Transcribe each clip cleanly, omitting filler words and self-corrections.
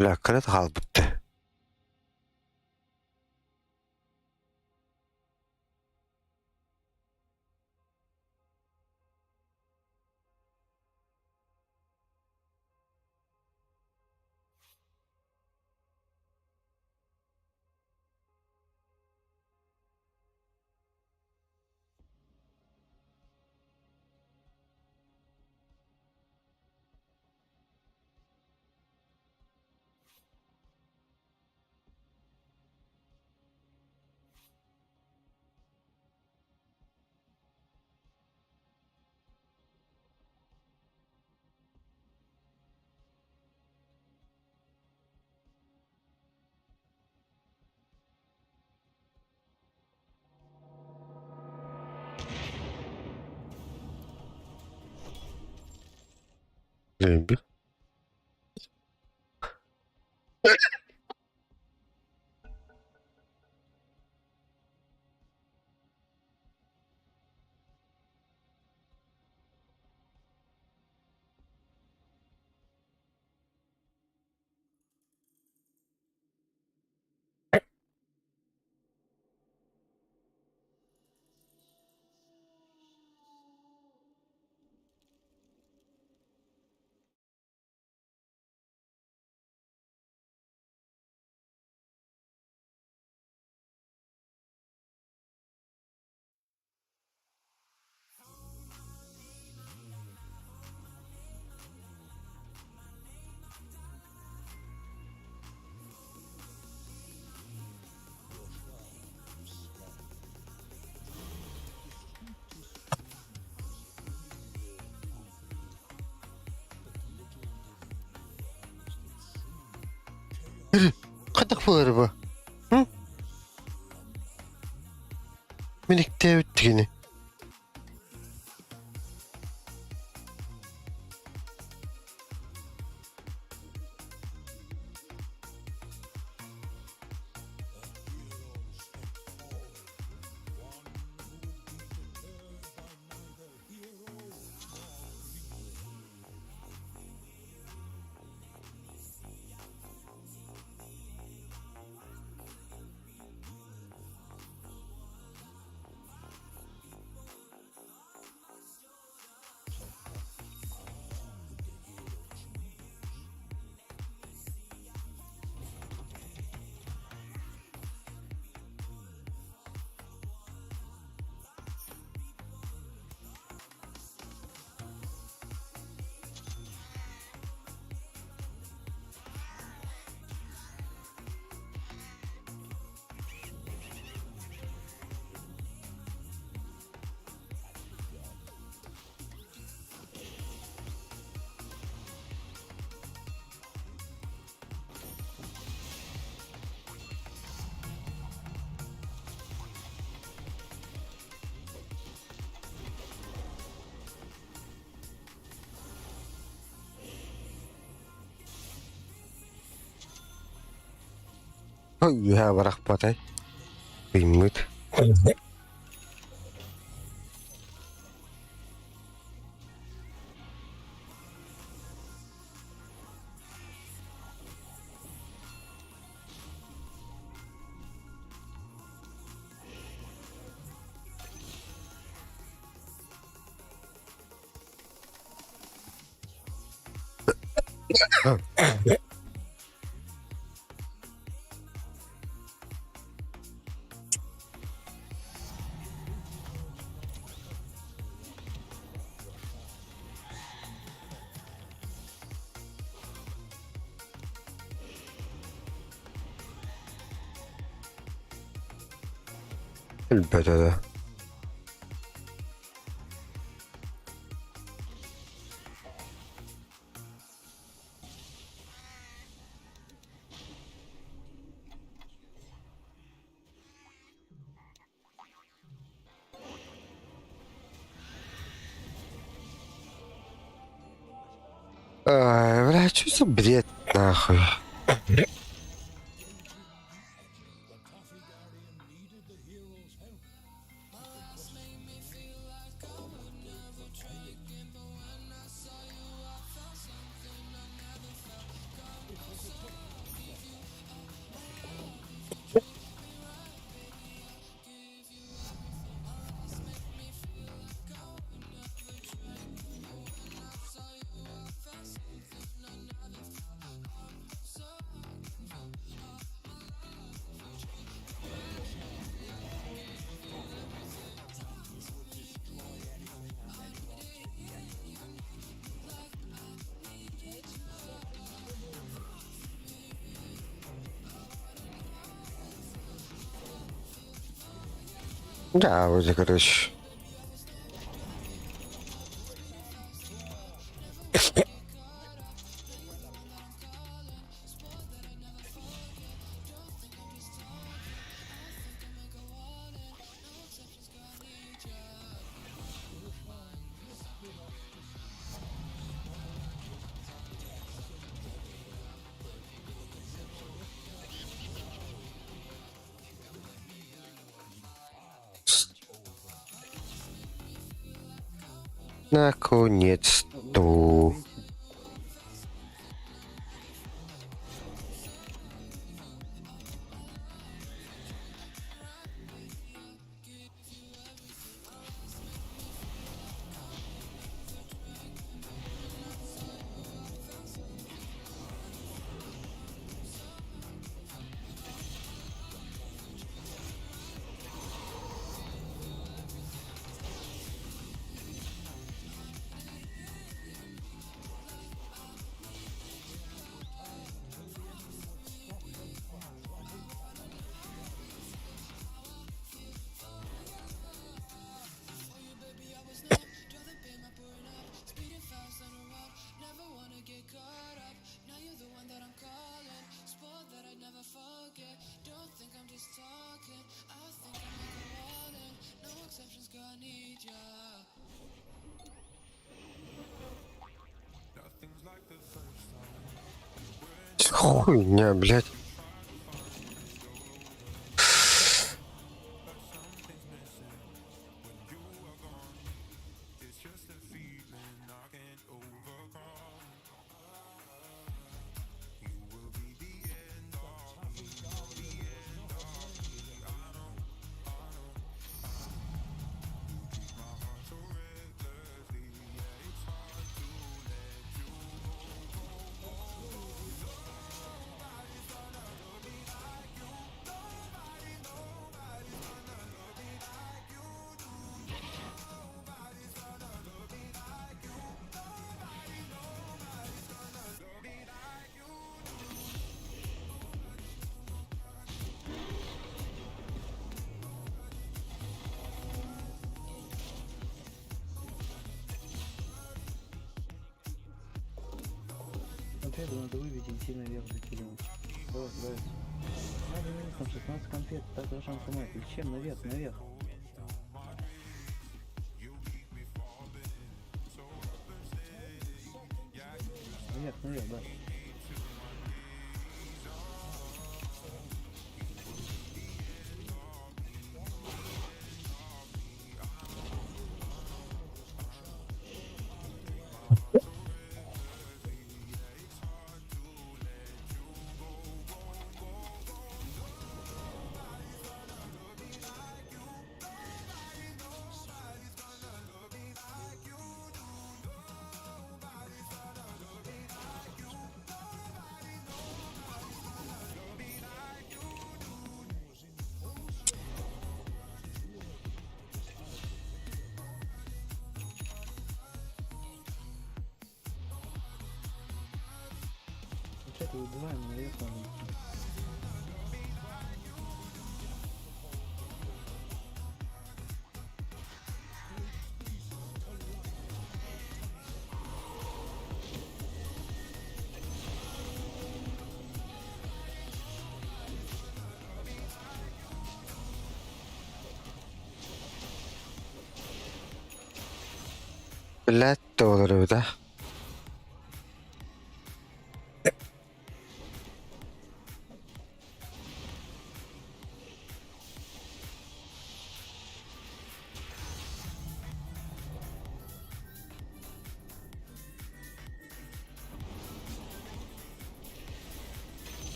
Лякарет halbutte. Bir. Kadak bu araba. Hı? Minik dev yine. Ya barak patay. Bimut. Elbette. Бля, что за бред, нахуй? Да, вроде, короче. Наконец-то. Хуйня, блядь. Конфету надо вывести и сильно вверх закидывать. Давай, давай. Надо минус там 16 конфет, так до шанса мать. И чем наверх, наверх. Наверх, наверх, да. Получается, выбиваем, наверх надо идти. Блядь, долларов, да?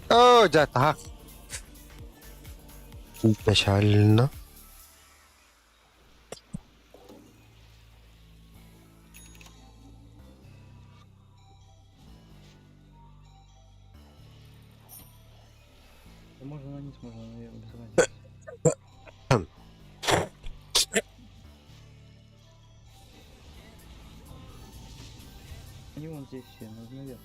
О, да, так. Печально. Да можно на низ, можно наверх, без разницы. Они вон здесь все, надо наверх.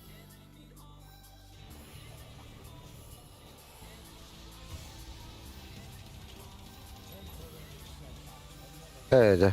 ده.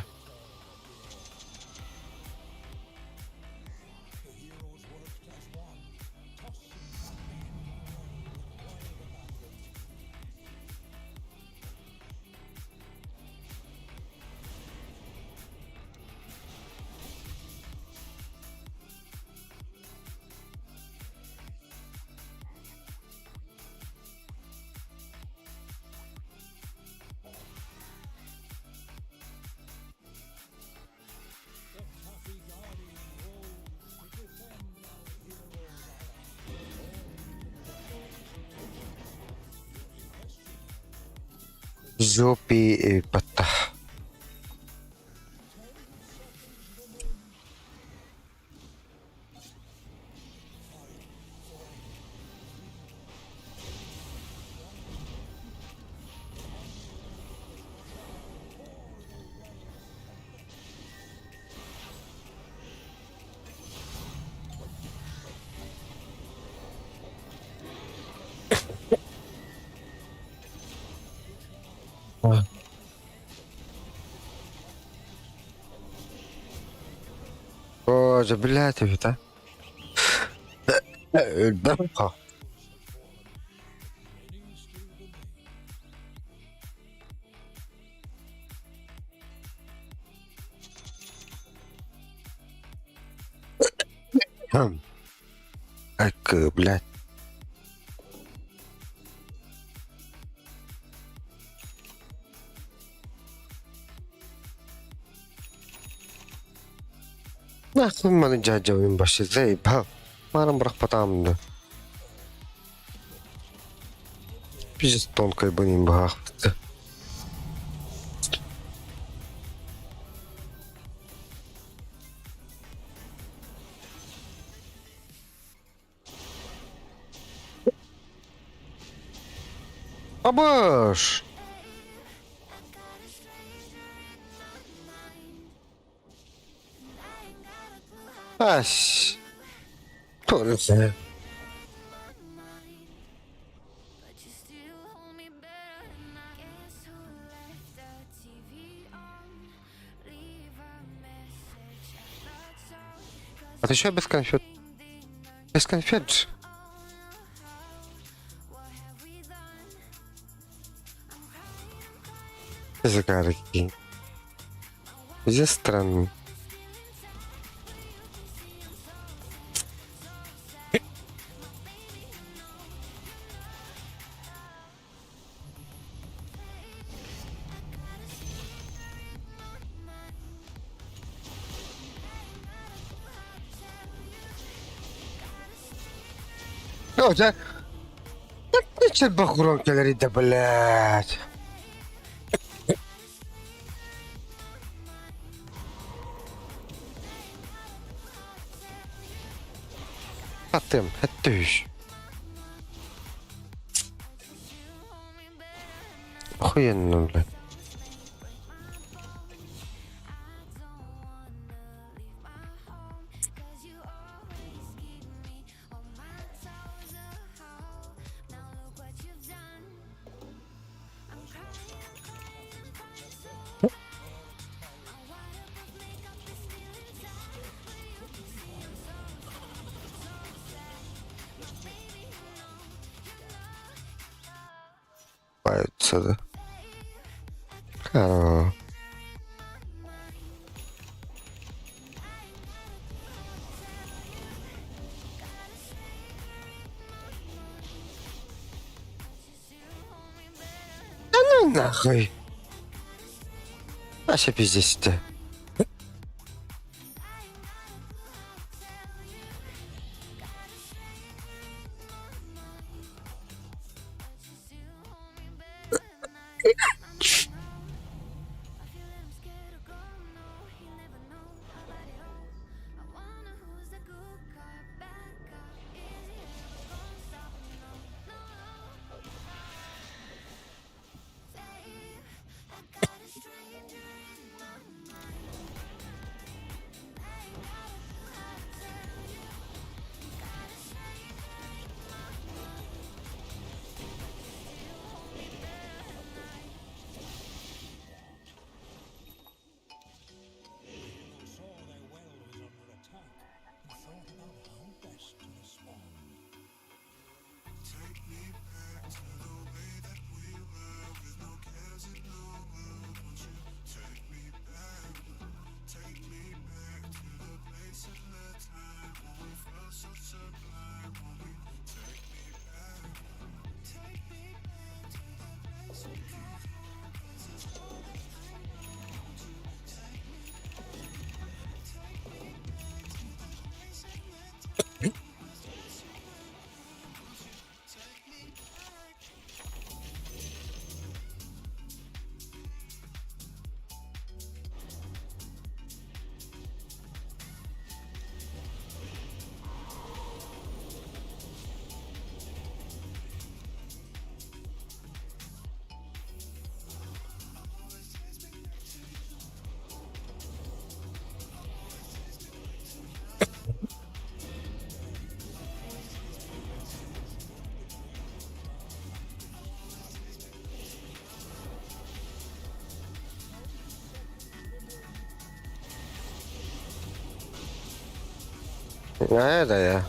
جوبي بطح. اوه جبلاتي فتا البقى. اك بلاد. ما ثم نجاجة وينبش زي بها ما انا مرخبطة منه بيجي ستون كيبونين بها. اباش اش تونس. هذا شو بس كان شو بس كان فيدج زكاركي جسترن. اوه جا ايش البخورون كذا الدبلات. حطيم حتوش اخويا النملة. بايد صدق كارو. انا ناخي اش بيزيسته. А это я.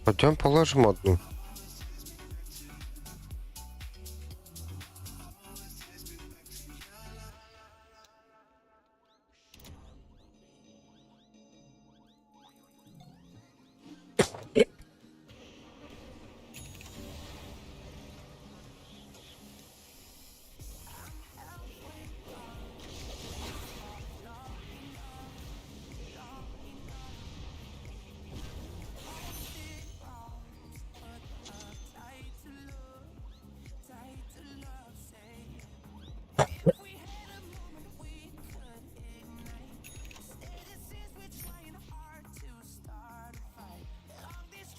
Пойдем положим одну.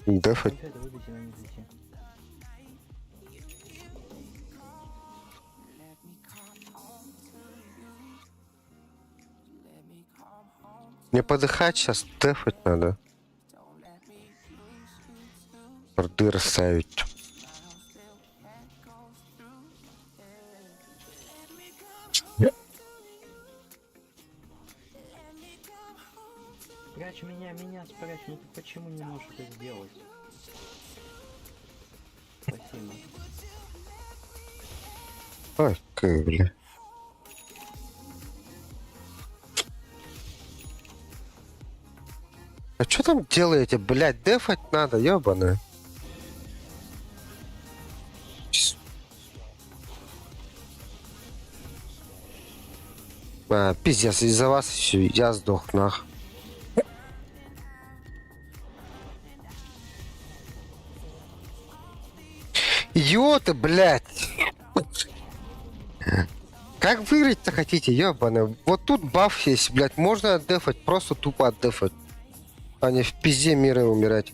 Дефать. Конфеты выбейте на них зайти. Мне подыхать сейчас, дефать надо. Орды расставить. Спрячь меня спрячь, ну ты почему не можешь это сделать? Спасибо. Ой, как, бля. А что там делаете, блядь? Дефать надо, ёбаное. А, пиздец, из-за вас все, я сдох, нах. Идиоты, блядь! Как выиграть-то хотите, ёбаное? Вот тут баф есть, блядь, можно отдефать, просто тупо отдефать. А не в пизде мира умирать.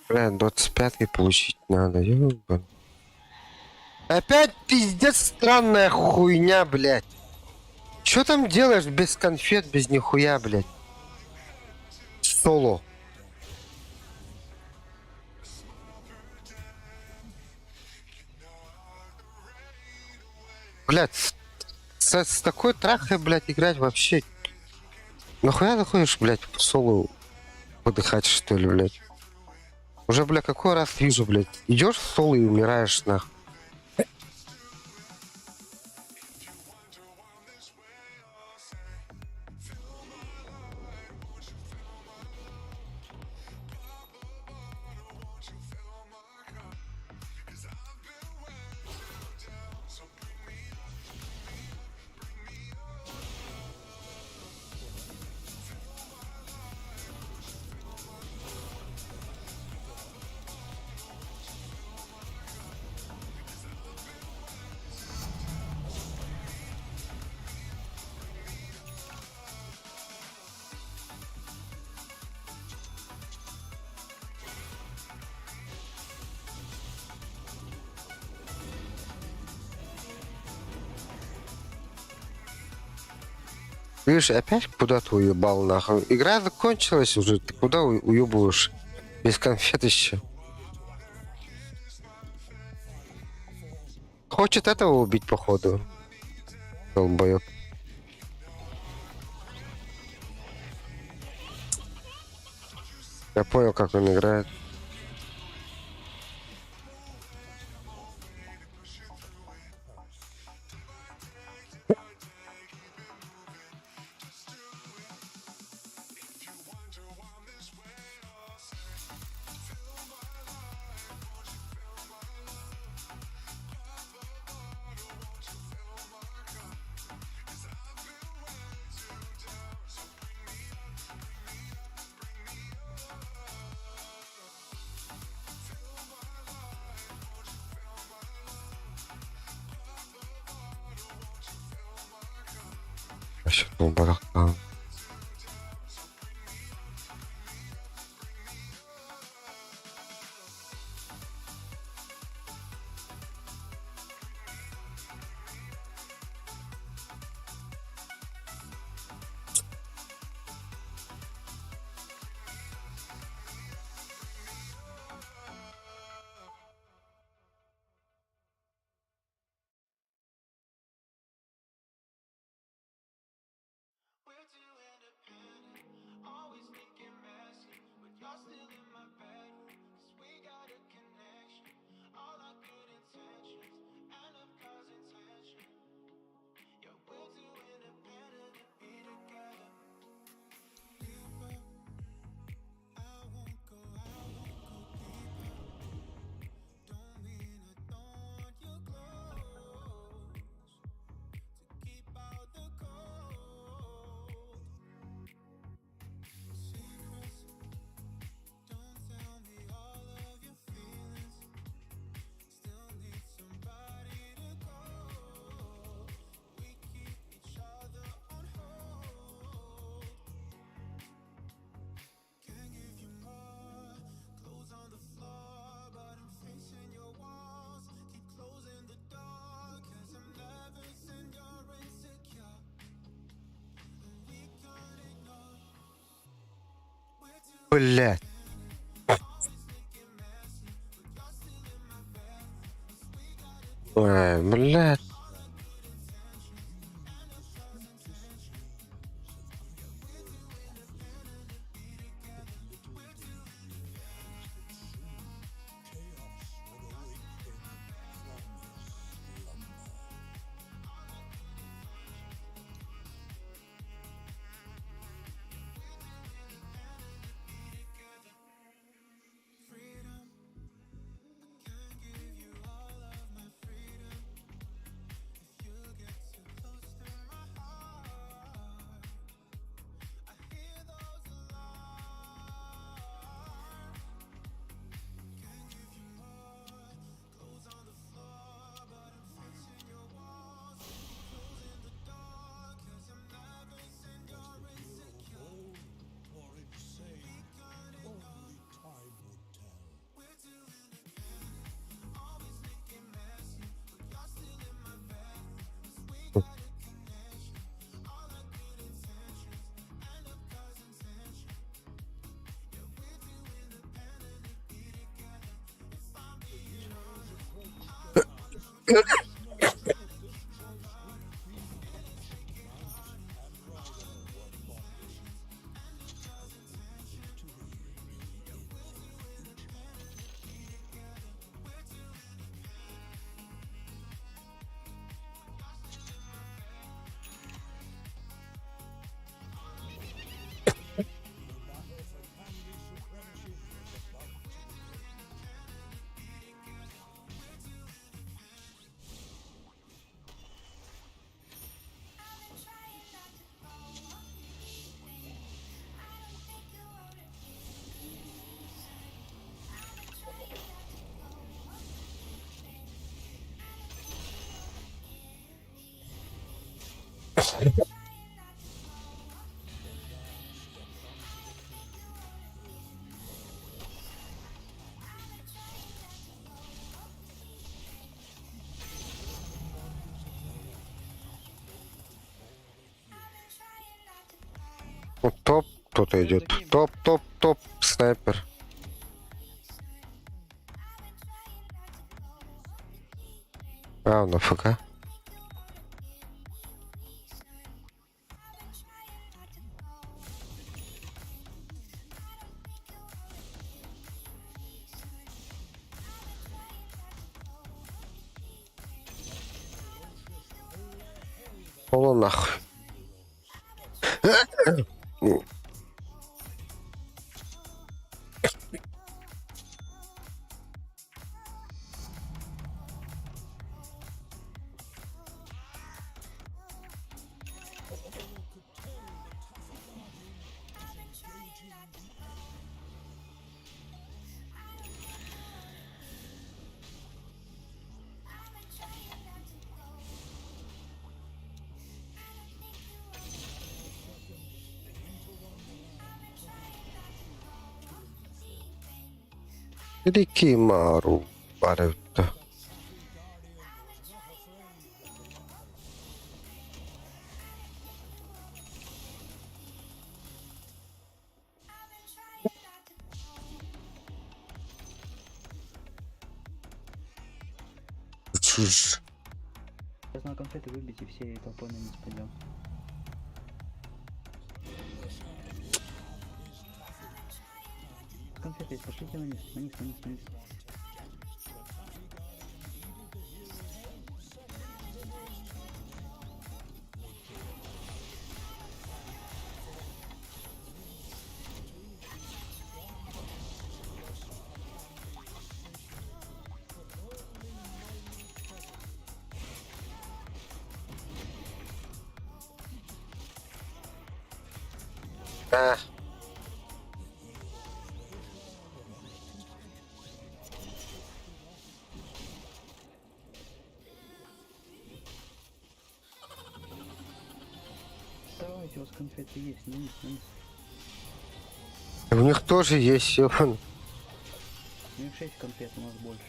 Бля, 25-й получить надо, ёбан. Опять пиздец странная хуйня, блядь. Чё там делаешь без конфет, без нихуя, блядь? Соло. Блядь, с такой трахой, блядь, играть вообще. Нахуя заходишь, блядь, в соло подыхать, что ли, блядь? Уже, бля, какой раз вижу, блядь. Идешь в соло и умираешь, нахуй. Видишь, опять куда-то уебал нахуй. Игра закончилась уже, ты куда уебываешь? Без конфет еще. Хочет этого убить, походу. Долбоёб. Я понял, как он играет. Вообще, ну, барахтан. Блять. Ой, блядь. Вот топ, кто-то идет. Топ, топ, топ, снайпер. А, на ФК. Поло нахуй. Рики Мару баревта. Чушь. Сейчас на конфеты выбейте все и толпой на них пойдем. Конфеты есть, пошлите на низ, на низ, на низ, на низ. А. Давайте, у вас конфеты есть, на низ, на низ. У них тоже есть, ёбан. У них 6 конфет, у нас больше.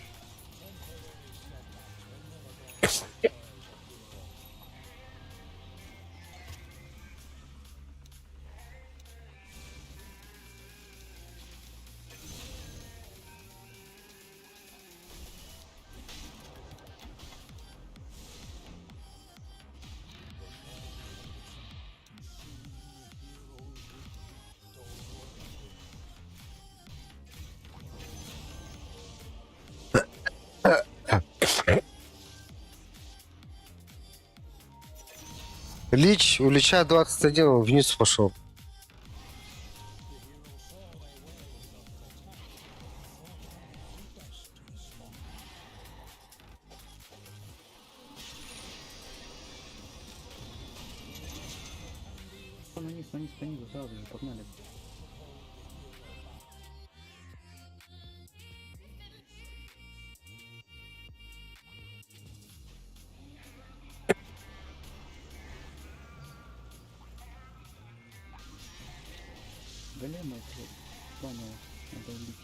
Лич, у Лича 21, он вниз пошел. На низ, по низу, сразу же, погнали. Голема это заново надо убить.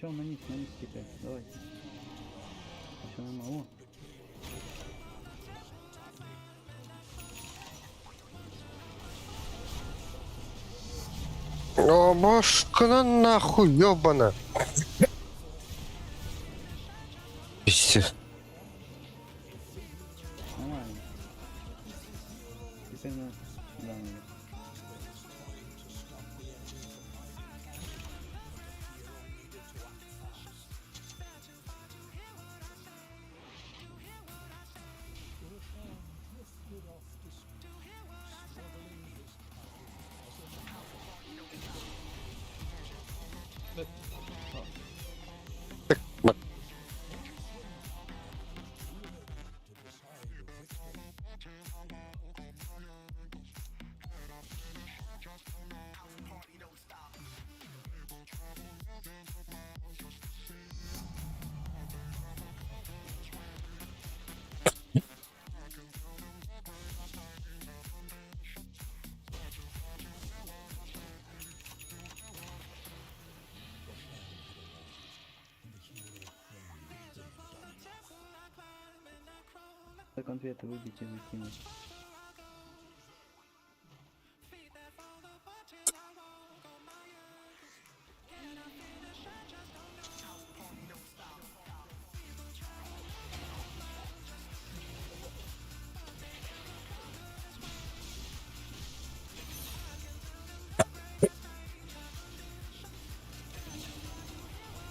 Че, на низ теперь, давайте. Еще на мало. О, башка на нахуй, ёбана. Пиздец. Нормально. Теперь на... Да, наверное. Так, За конфеты выбить и выкинуть.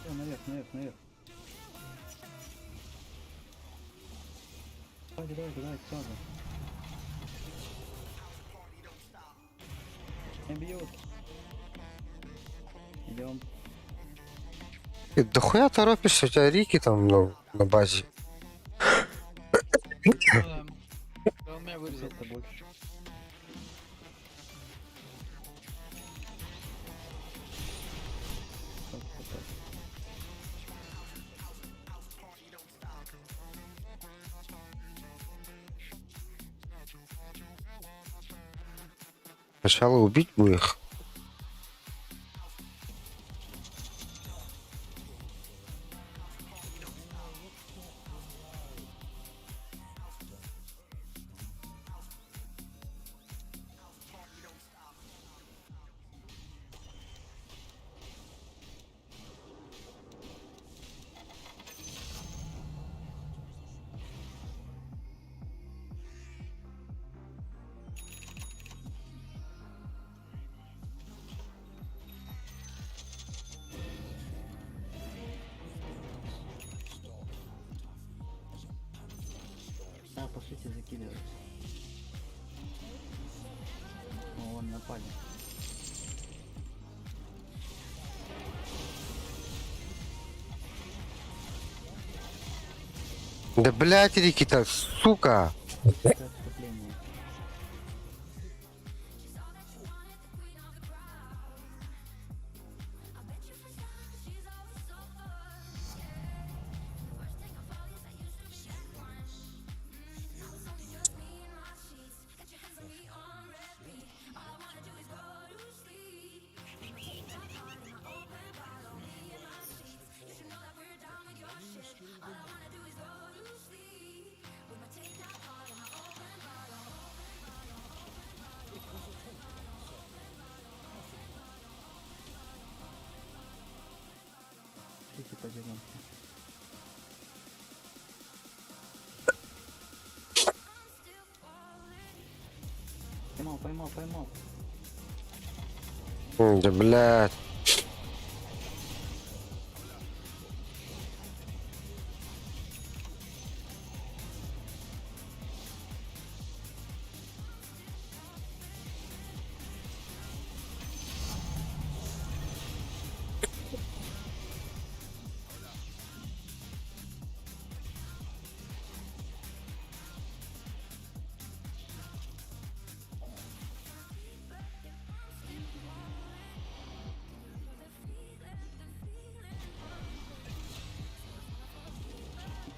Всё, наверх, наверх, наверх. Давай, сразу. Не бьет. Идем. Ты дохуя торопишься, у тебя Рики там, ну, на базе. ну да. Да, он меня вырезал. Это больше. Так. Сначала убить бы их. Да, пошлите закидывать. О, вон напали. Да блять, Рики-то, сука! Какое отступление. Пошлите подеремся. Поймал. Да блядь.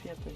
Конфеты.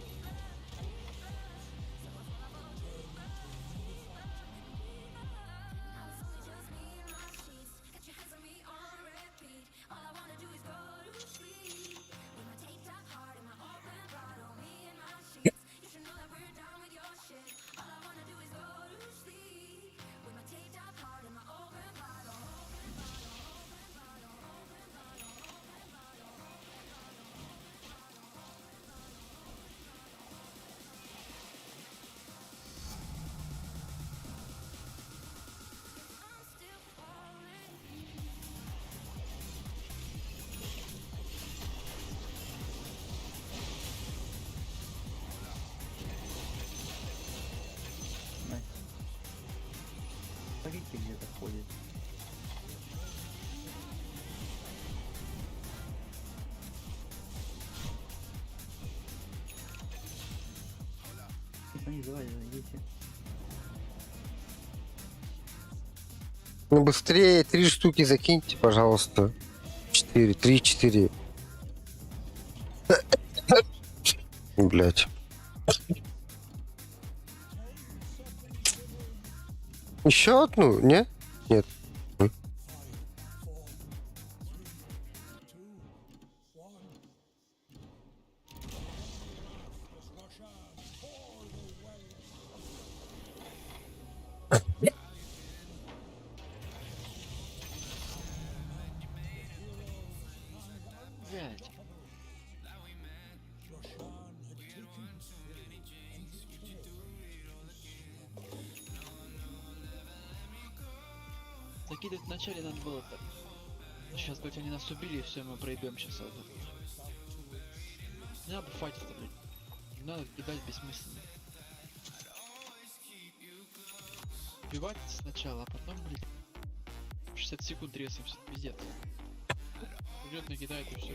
Рики где-то ходит. Они, давай, идите. Ну быстрее, 3 штуки закиньте, пожалуйста. 4, 3, 4. Блять. Еще одну, не? Нет. Блять. Закидывать вначале надо было так. Сейчас, блять, они нас убили, и все, мы проебем сейчас это. Не надо файтиться, блядь. Не надо кидать бессмысленно. Убивать сначала, а потом, блядь, 60 секунд резаемся, пиздец. Идет, накидает и все.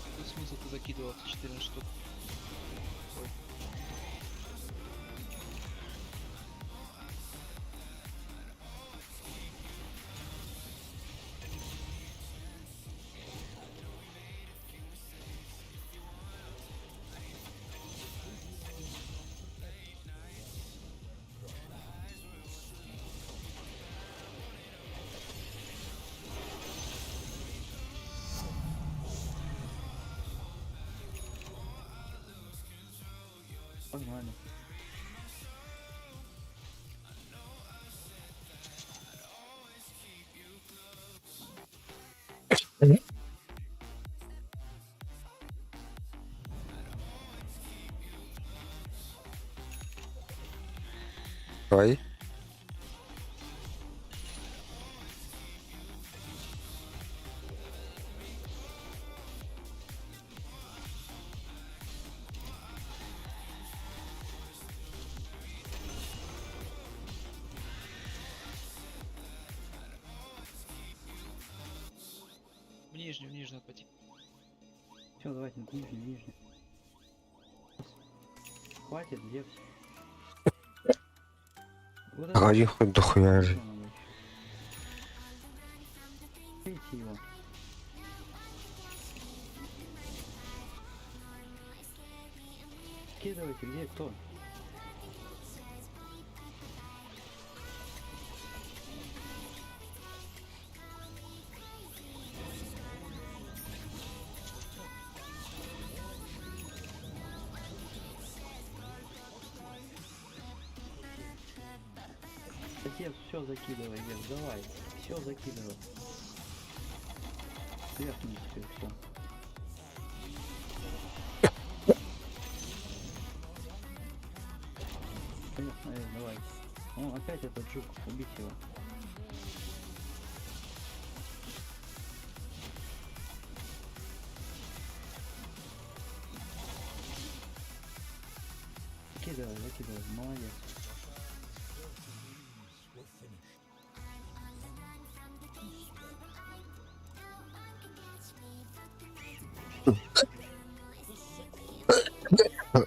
Какой смысл ты закидывал 14 штук? Ой. Погнали. Давай. В нижнюю надо пойти. Все, давайте, нижний. Хватит, Зевс. Вот это Погоди, хоть дохуя же. всё надо ещё. Бейте его. Скидывайте, где кто? Отец, все закидывай, Зевс, давай. Все закидывай. Сверху теперь все. Конечно, давай. О, опять этот жук, убить его. Закидывай, молодец.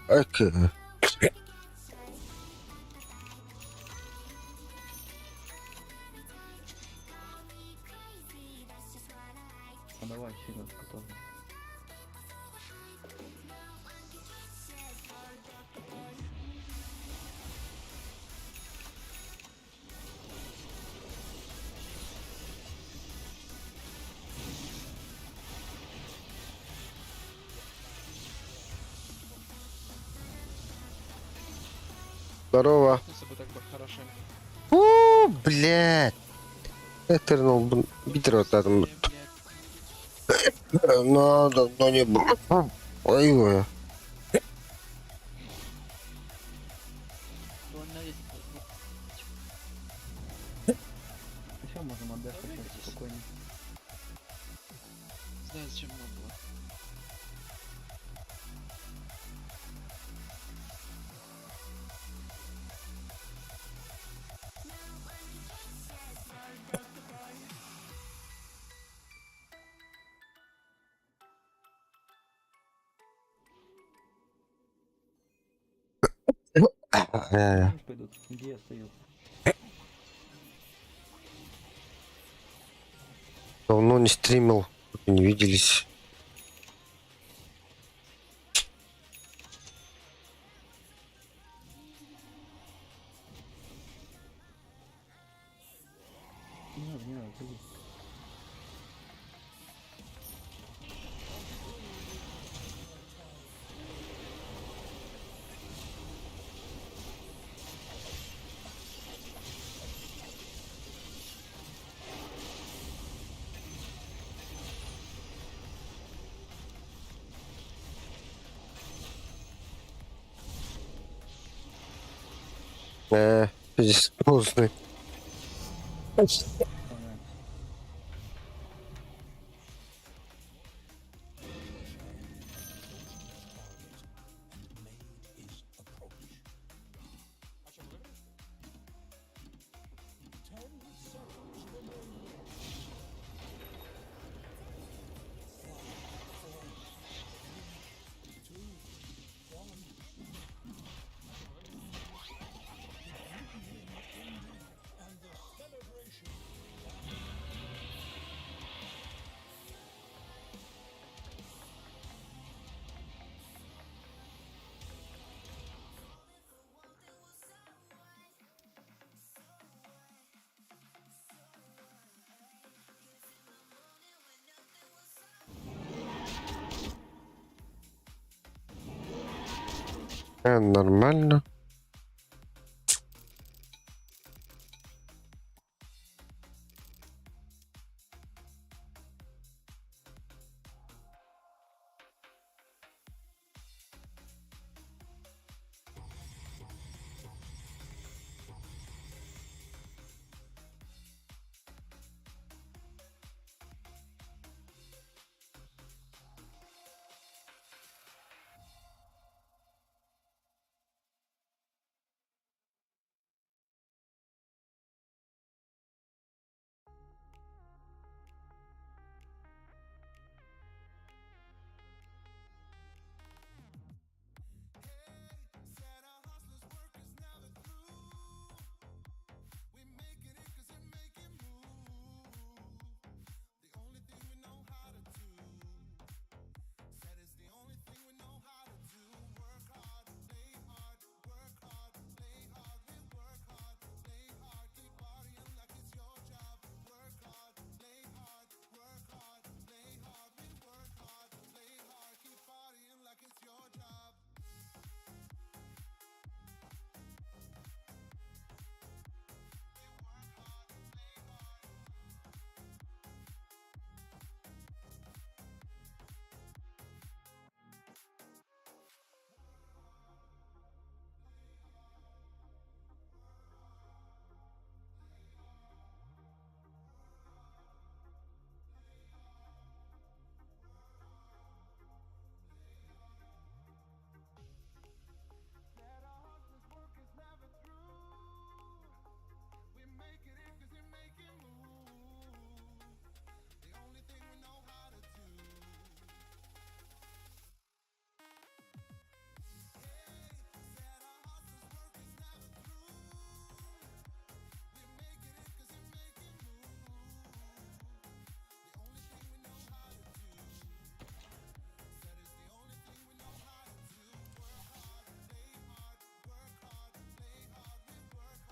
Окей. А давай, Сережка тоже. Здорово. Ну, бы так бы хорошенько. Блядь. Этернул битер там. Блядь. Надо, но не было. Ой-ой. Довольно надеюсь, Все, можем отдохнуть сейчас спокойно. не знаю, зачем нам было. Вниз пойдут. Где я стою? Давно не стримил, не виделись. Не надо, пойди. Здесь поздно. Понятно. Нормально.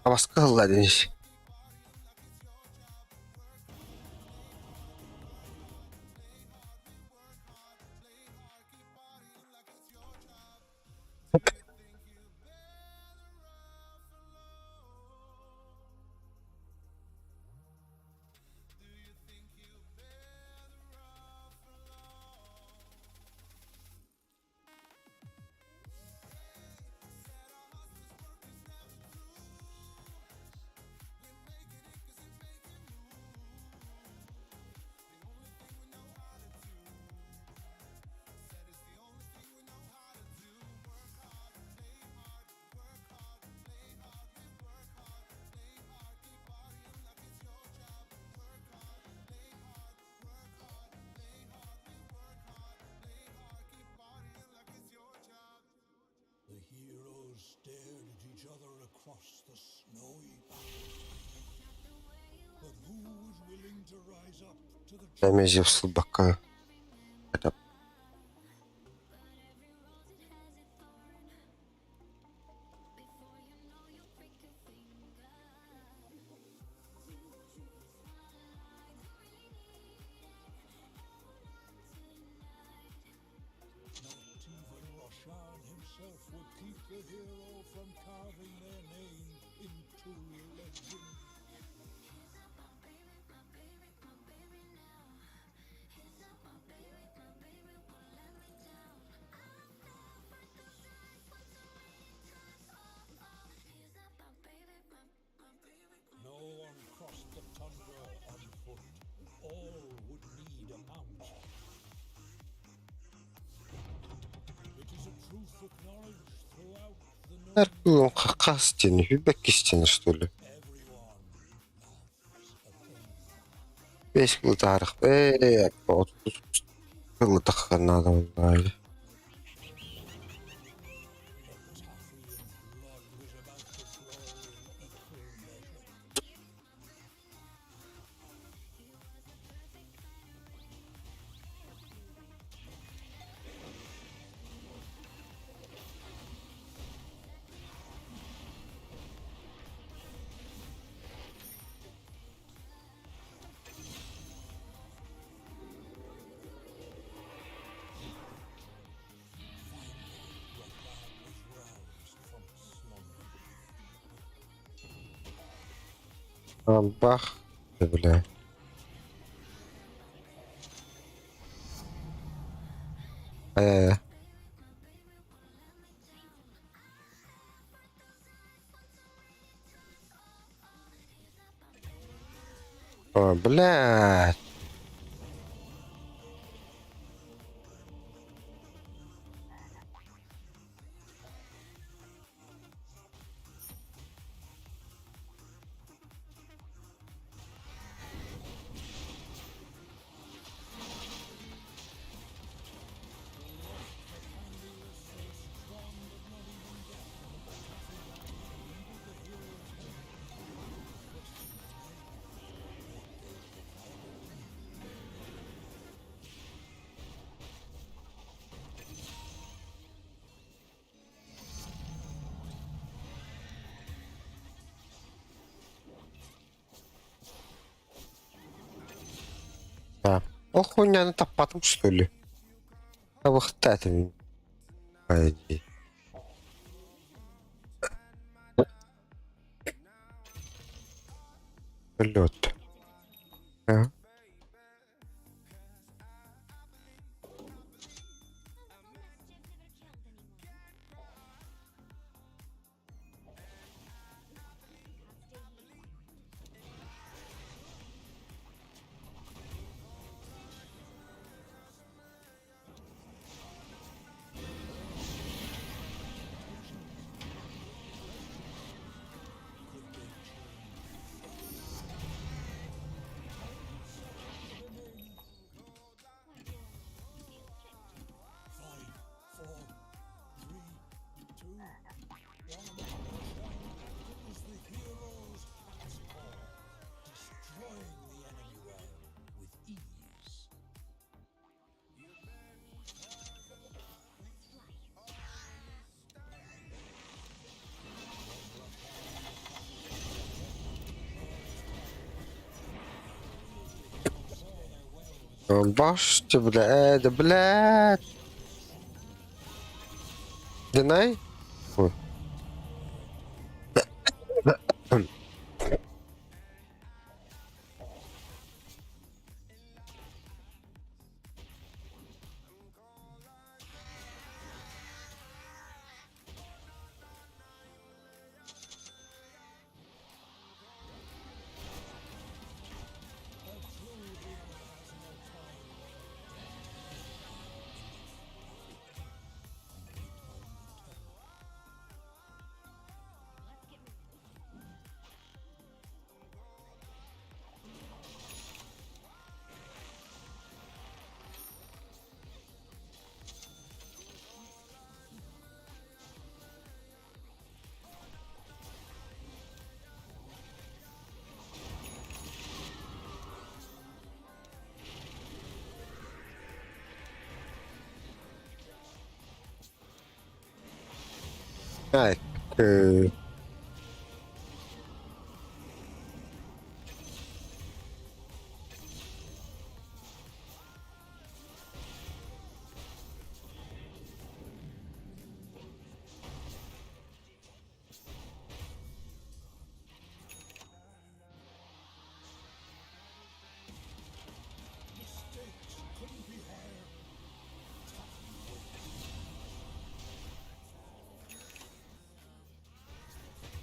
Басқа ладенш. across the snowy path. But who was willing to rise up to the Намезив слабака. Это Not even Roshan himself would keep the hero from carving their name into legend. No one crossed the tundra on foot. All would need a mount. It is a truth acknowledged throughout the known Эргүн хакас стены, фидбэк стены, что ли? everyone loves a king. 5 кило тарих. Вот кило надо было. Бах. Да, бля. О, блядь. Да. О, хуйня, ну так потом, что ли? А вот это, пойди. Лед. А? Башьте, бля, да, блядь. Динай? Ой. Ай, э,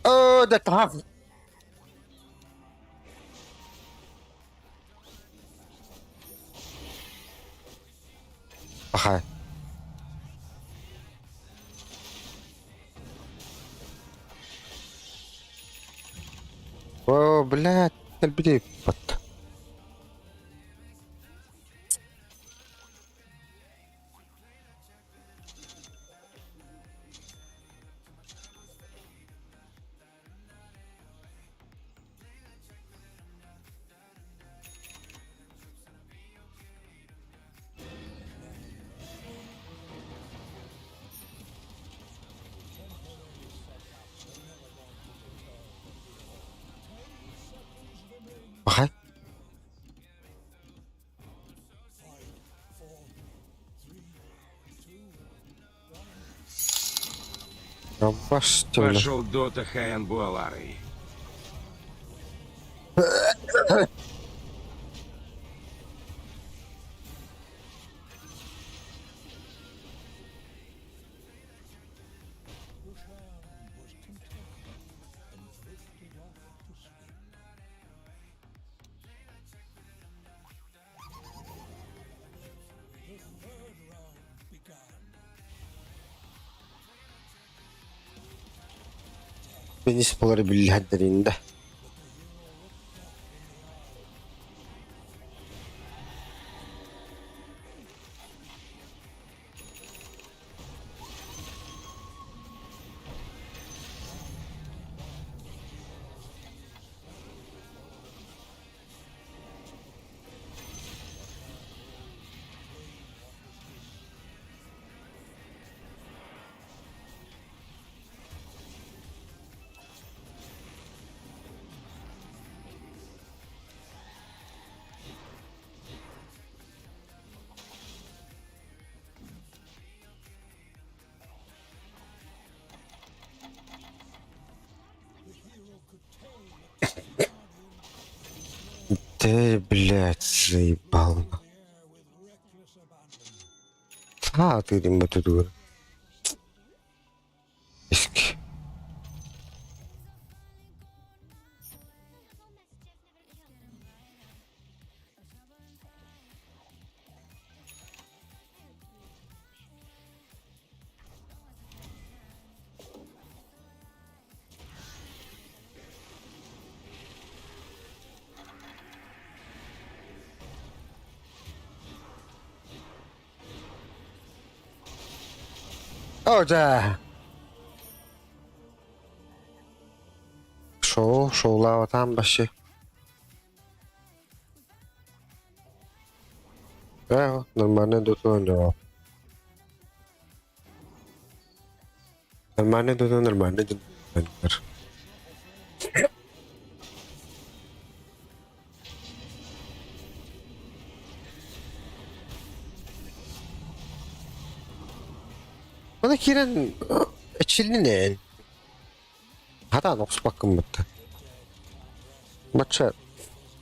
О, да там. Ага. О, блядь, البداية بط. Ага. Обоштина. Пошел Дота Хаен Буаларой. بالنسبة للهدرين ده. Ты, блядь, заебал. А, ты не дура. Иски. О, да. Шоу лава там баши. Нормально доту. Нормально доту, нормально доту. Bana kiren çilinen. Hata noks bakın mıttı. Maça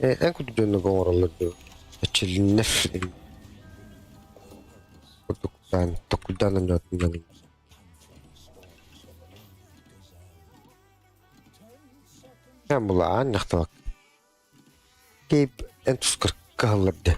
en kötü dönü goğralardı. Çilin nefrin. Tokuldan anlatımdan. Ben bula anlaktı bak. Keyip en tuskır kahırlardı.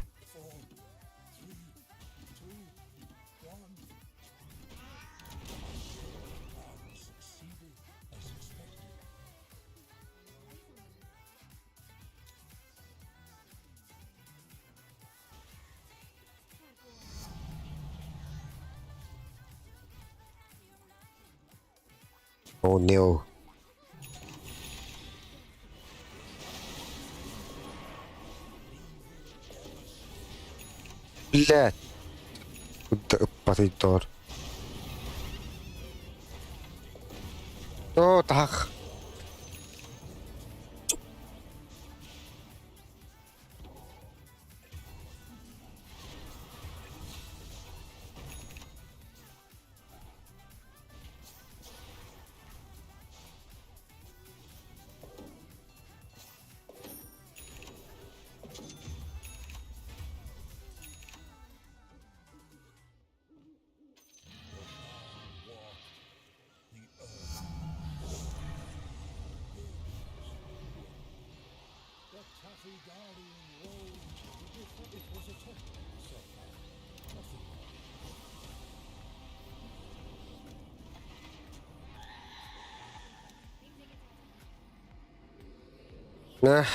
Oh no. Блядь. Куда потом. Every guardian rose as if it was a test setback. Nothing more. Ah.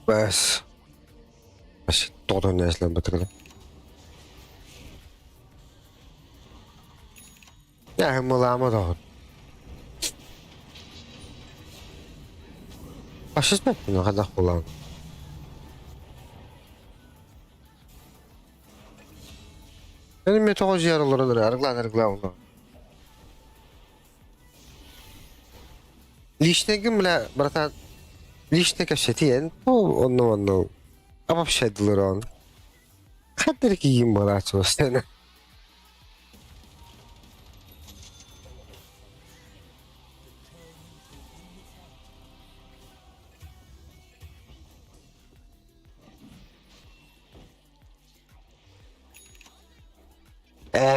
بس بس تقعدوا الناس لما تغلب يا هم الله ما تقعد ايش اسمه انه هذا خلان يعني ما تقعد يا الله رجلا والله ليش نجم لا برتان ليش نكشتين او انه ama bir şey dilir on. Kadir ki yiyeyim bana çoğusunu.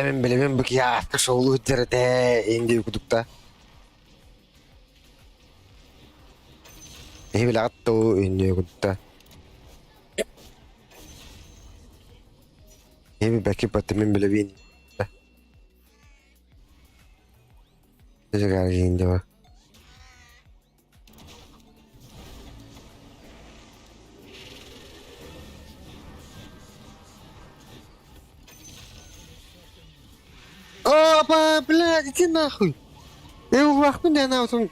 Min bilemin bu ki ya kış oğlu hücrete indi yukudukta. Ne bile attı o indi yukudukta. Ne bir belki batı min bilemin. Ne kadar indi o. Опа, блядь, иди нахуй. Я его вахну, не она вот он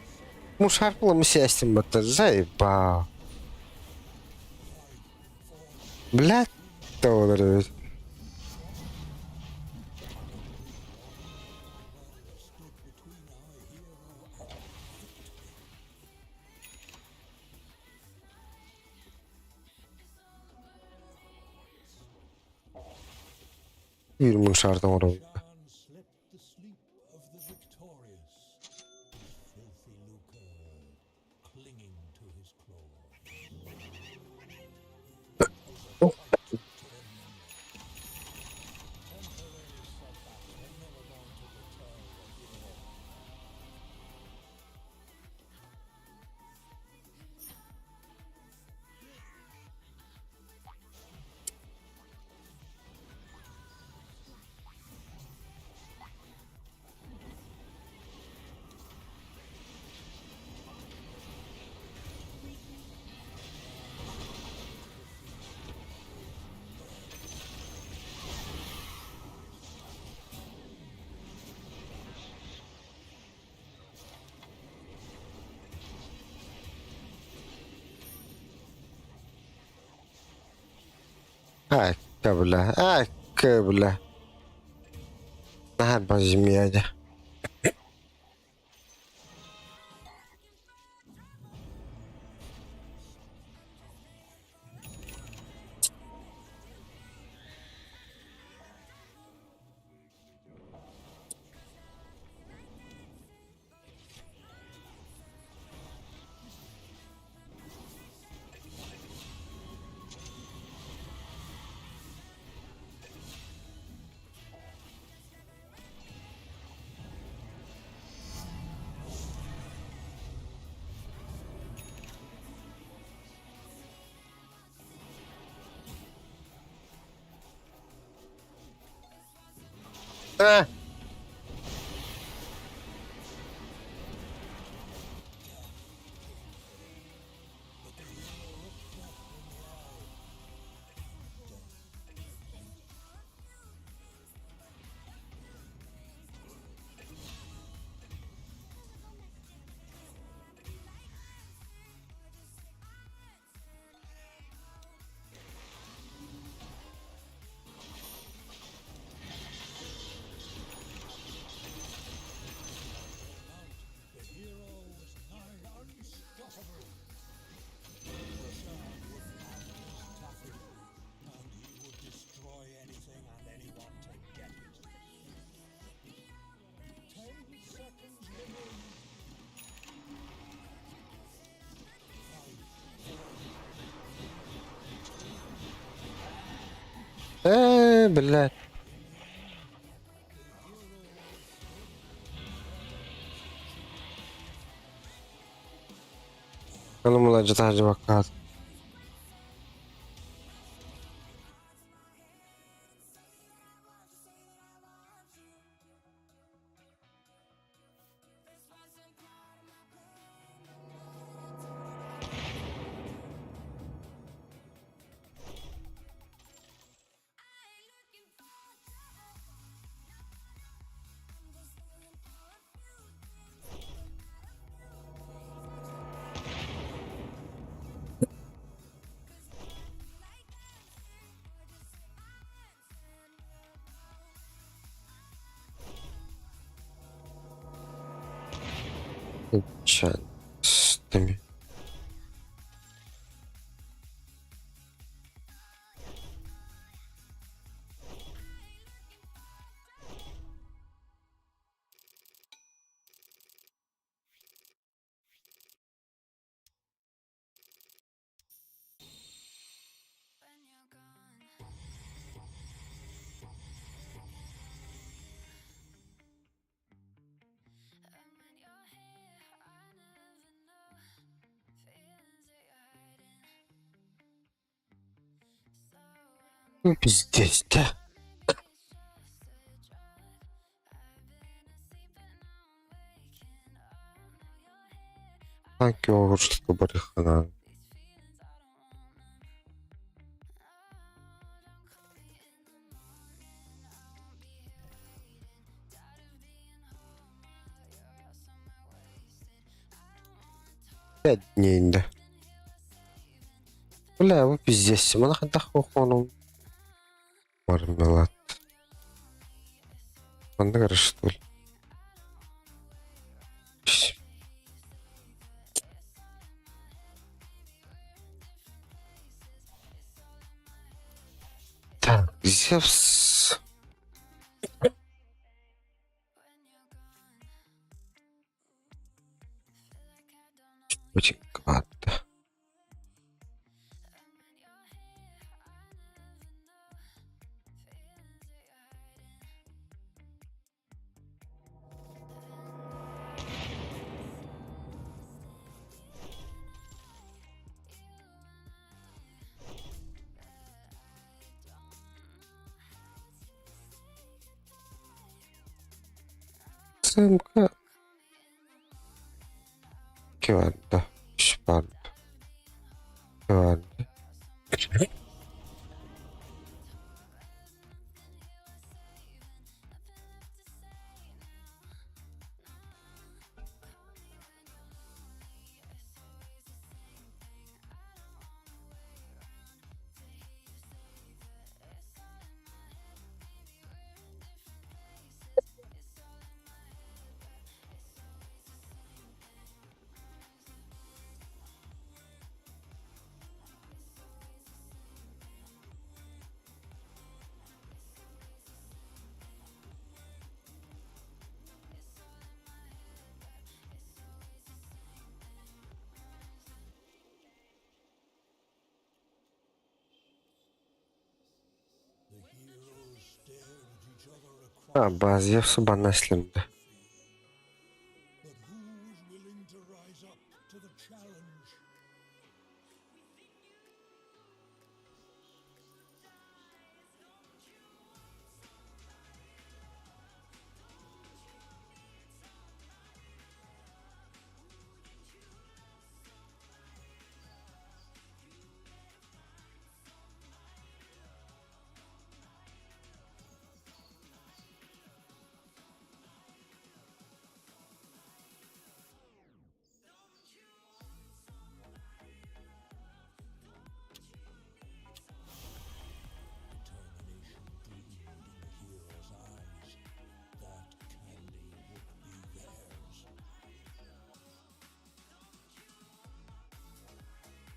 мушаркнула, мы сядем, это заебал. Блядь, то bir muşardan oraya. Shan slept the sleep of the victorious. Filthy lucre clinging to his claws. Akabla. Ne yapacağım ya? Ha. The hero was nigh unstoppable. Roshan would not toughen, and he would destroy anything and anyone to get it. 10 seconds remain. بالله. Ano mo lang dyan tayo bakat. Chance. Demi. Ну, пиздец, да. Sanki o hırsızlıkla barıkana. Пять дней, да. Бля, вы пиздец, мы нахуй дохуй. Мармелад. Мандагра, что ли? Так, Зевс. Очень квадро. Сэмка. Квадро. Шпан. Квадро. Baz Zevs'u bana eslemdi. But who's willing to rise up to the challenge?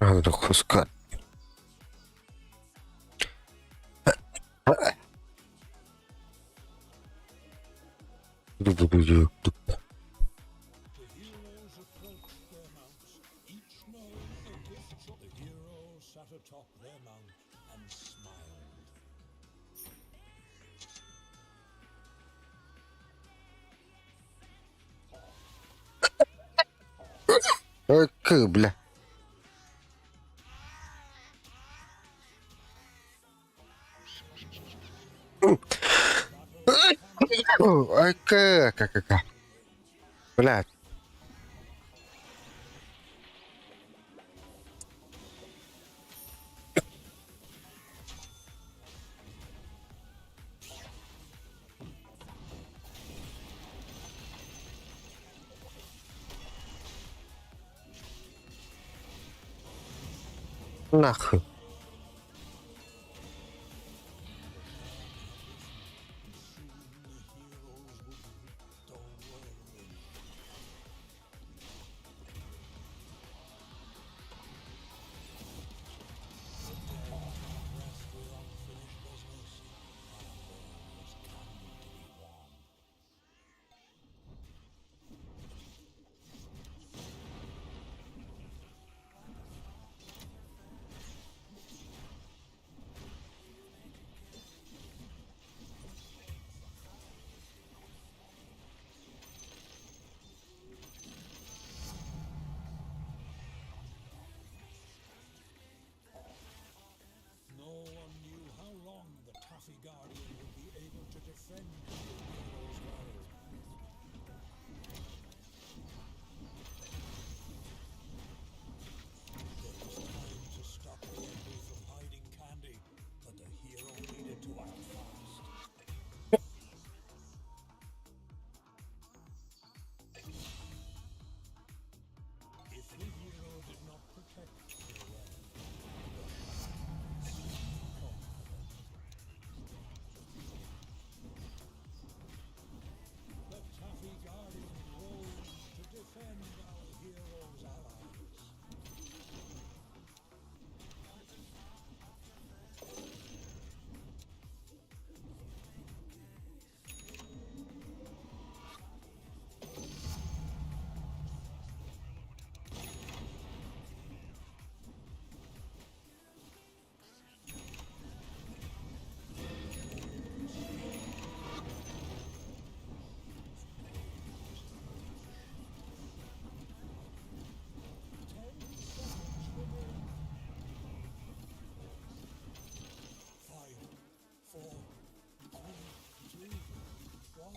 Надо куска. The heroes approached their mounts, each knowing a gift. The hero sat atop their mount and smiled. Бля. Ай, как. Блядь. Нахуй. No one knew how long the Taffy Guardian would be able to defend the heroes well. There was time to stop the enemy from hiding candy, but the hero needed to act fast. If the hero did not protect Farewell, the Taffy Guardian rose to defend our hero's allies. Five, four, three, two, one.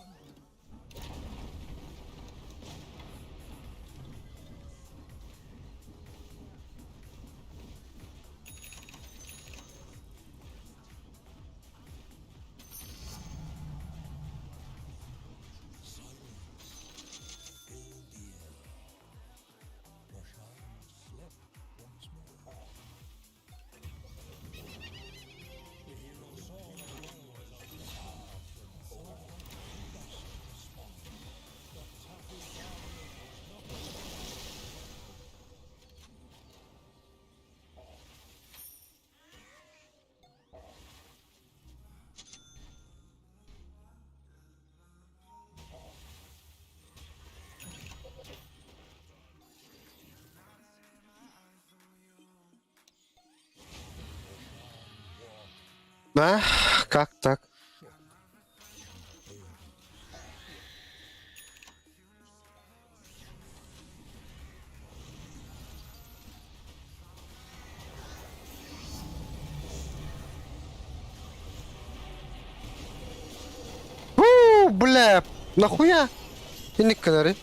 Silence filled the air. Roshan slept once more. The hero saw the well was on the path and thought he must respond. The Taffy Guardian was not Да? Как так? Бля, нахуя? И не канары.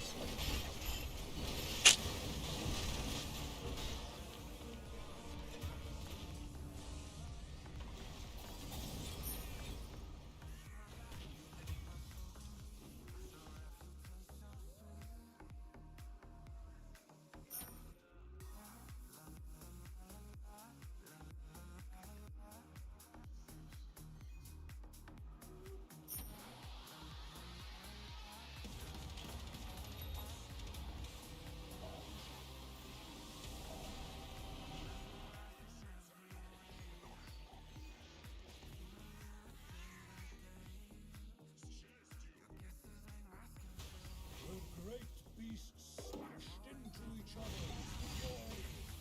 The great beasts smashed into each other with joy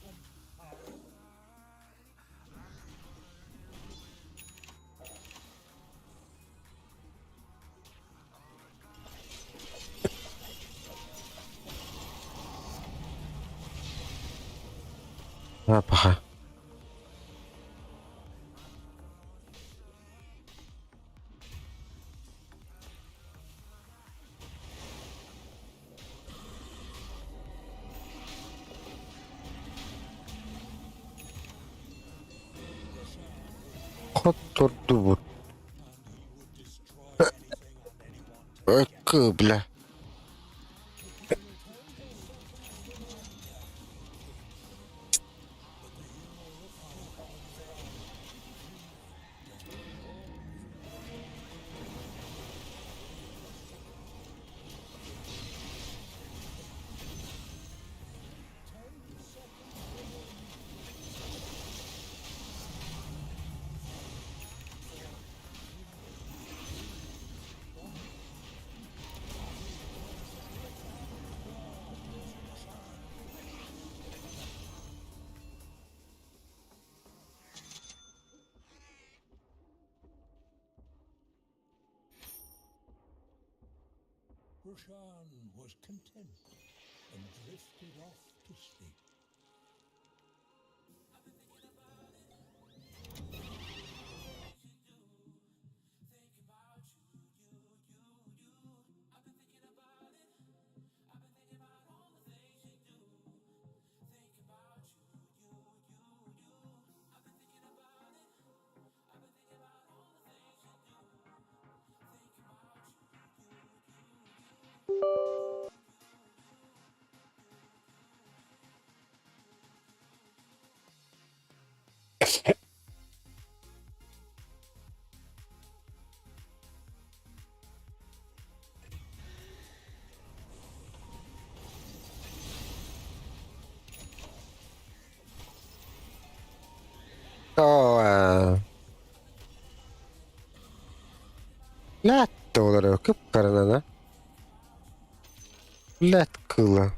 and power. А, паха. Хотторду вот. Бля. Roshan was content and drifted off to sleep. Oh, lähtö olur kıpkarına. Lät kıla.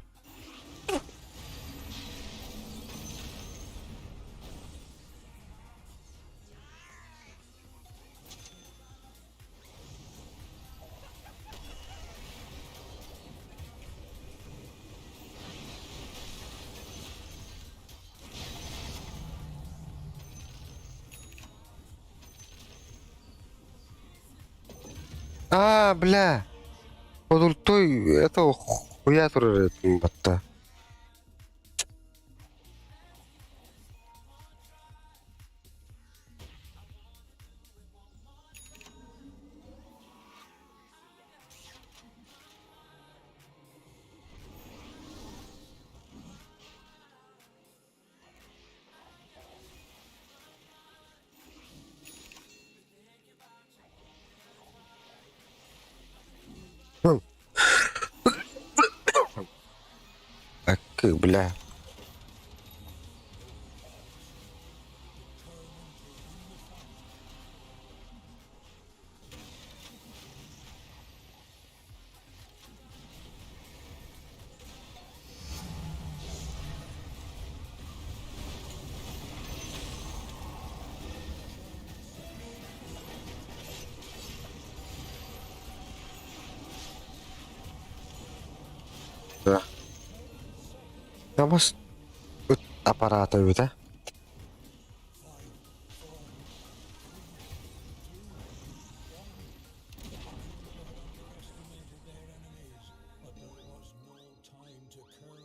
Бля. Под ультой этого хуя туры батта. Бля. Да. Я вас аппарата да?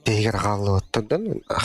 Тэгэр гал өттөн да.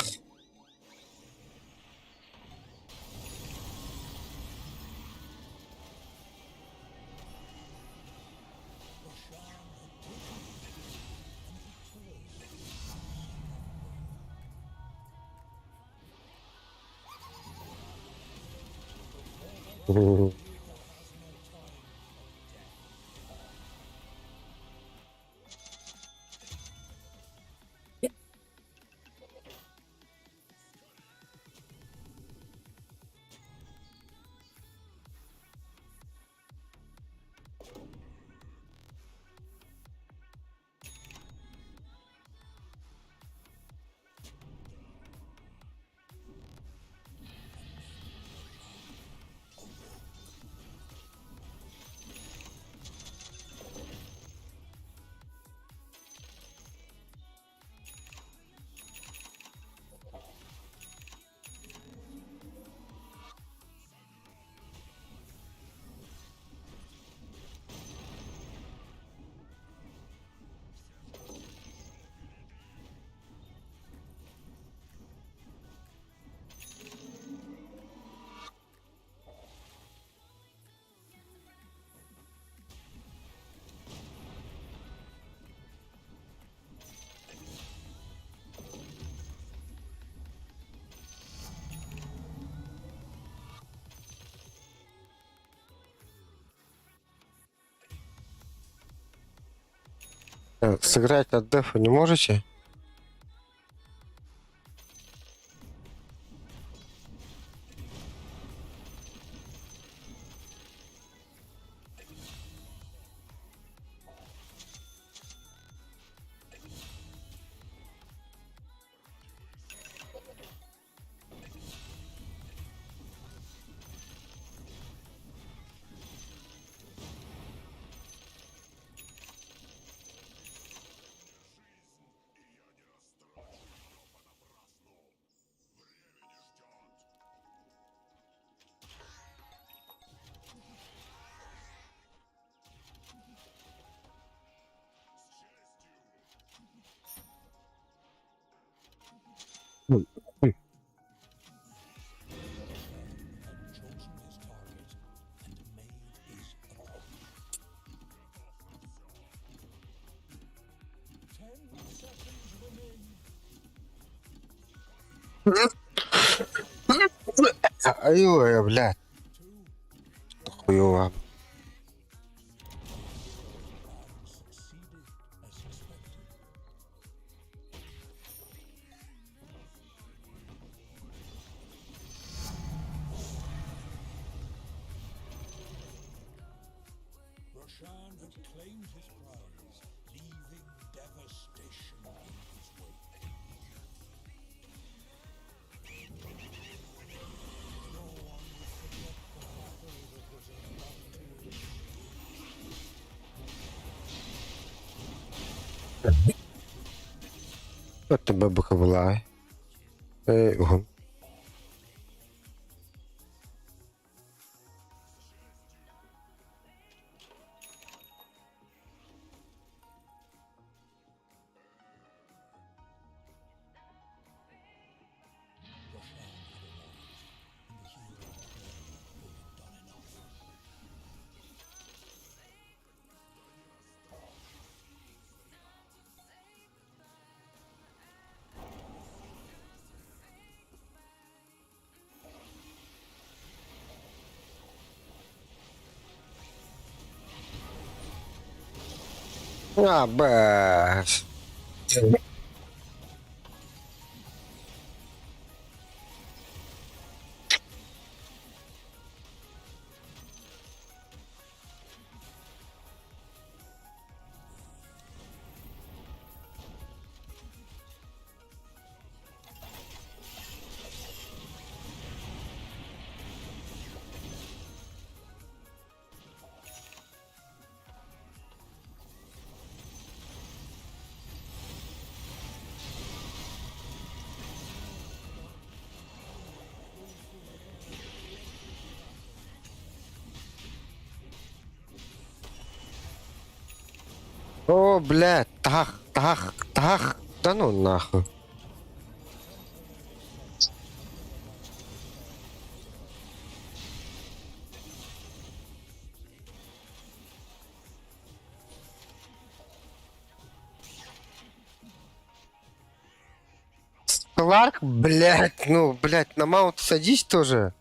Сыграть от дефа не можете? chosen his target and made his own. 10 seconds remain. Ой, блядь. Хуёво. Succeeded as expected. Roshan had claimed his prize, leaving devastation in his wake. No one would forget the battle that was about to end. Що тебе бахавла? Гон. Roshan had arrived, and the hero declared they had done enough. А, бэс. О, блядь, тах. Да ну нахуй. Кларк, блядь, ну, блядь, на маунт садись тоже.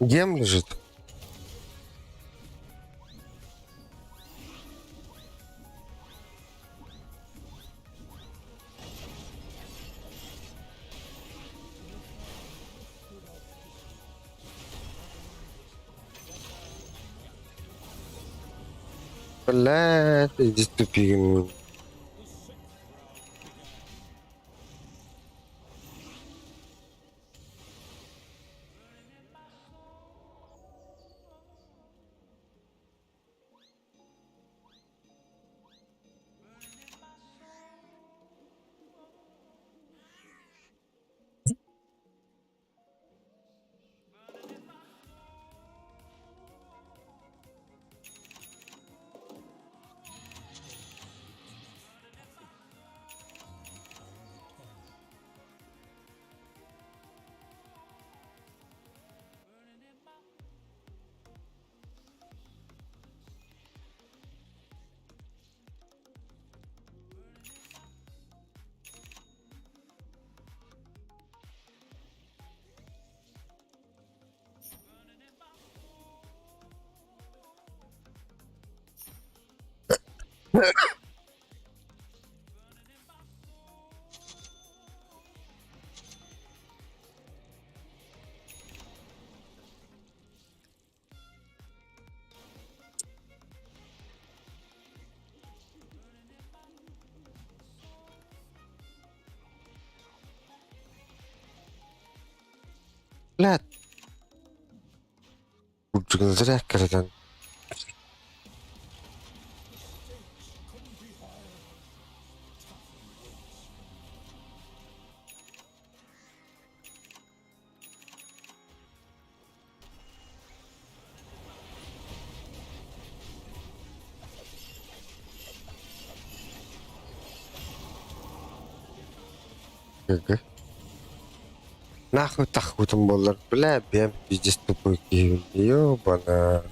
Гем лежит. Блядь, иди тупик. Блядь. Лучше зря кардан. ГГ. Нахуй тахутом болар. Бля, бем пиздец тупой киев. Ёбана.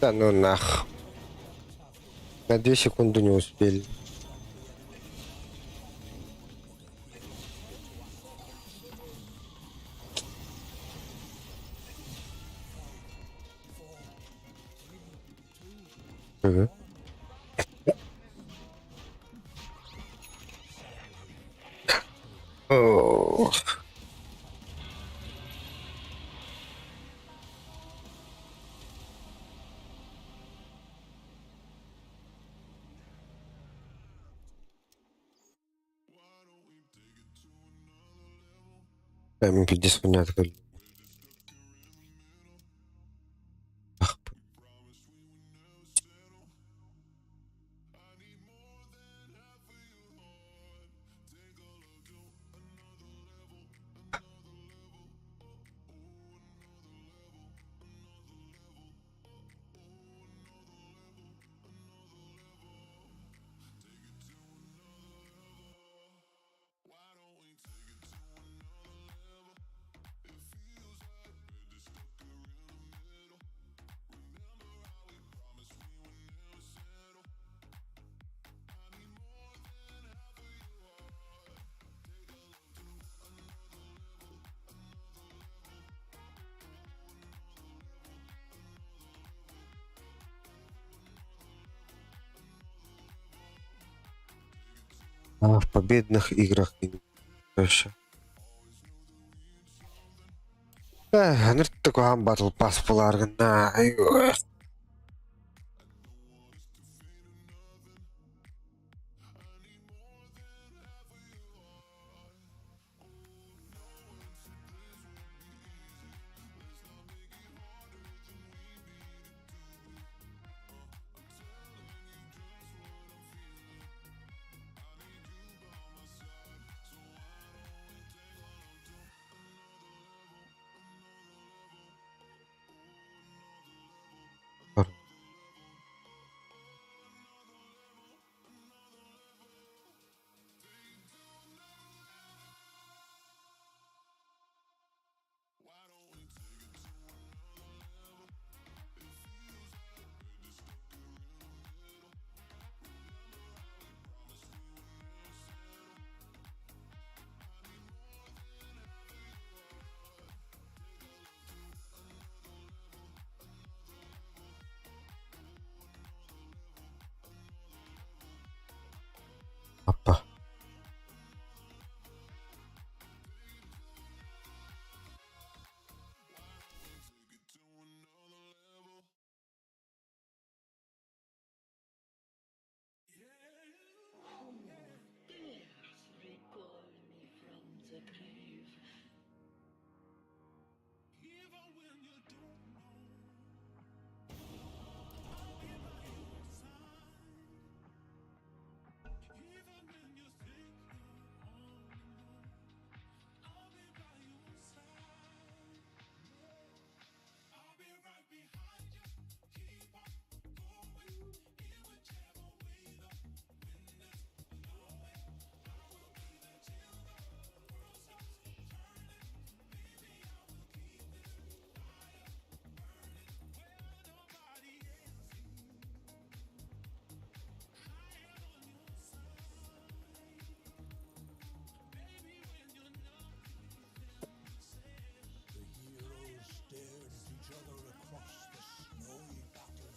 Да ну нах. На 2 секунды не успели. ГГ. О. Дай пиздец хуйня открыли. А в победных играх еще. Ну такой батл пас поларгана.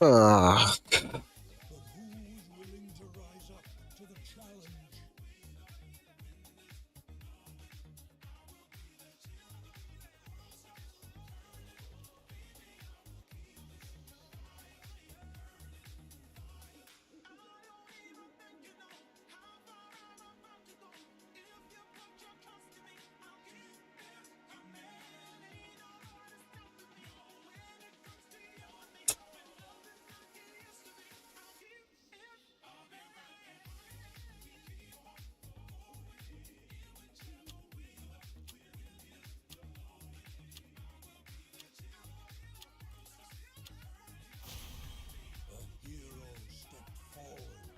Ах. But who's willing to rise up to the challenge? A hero stepped forward,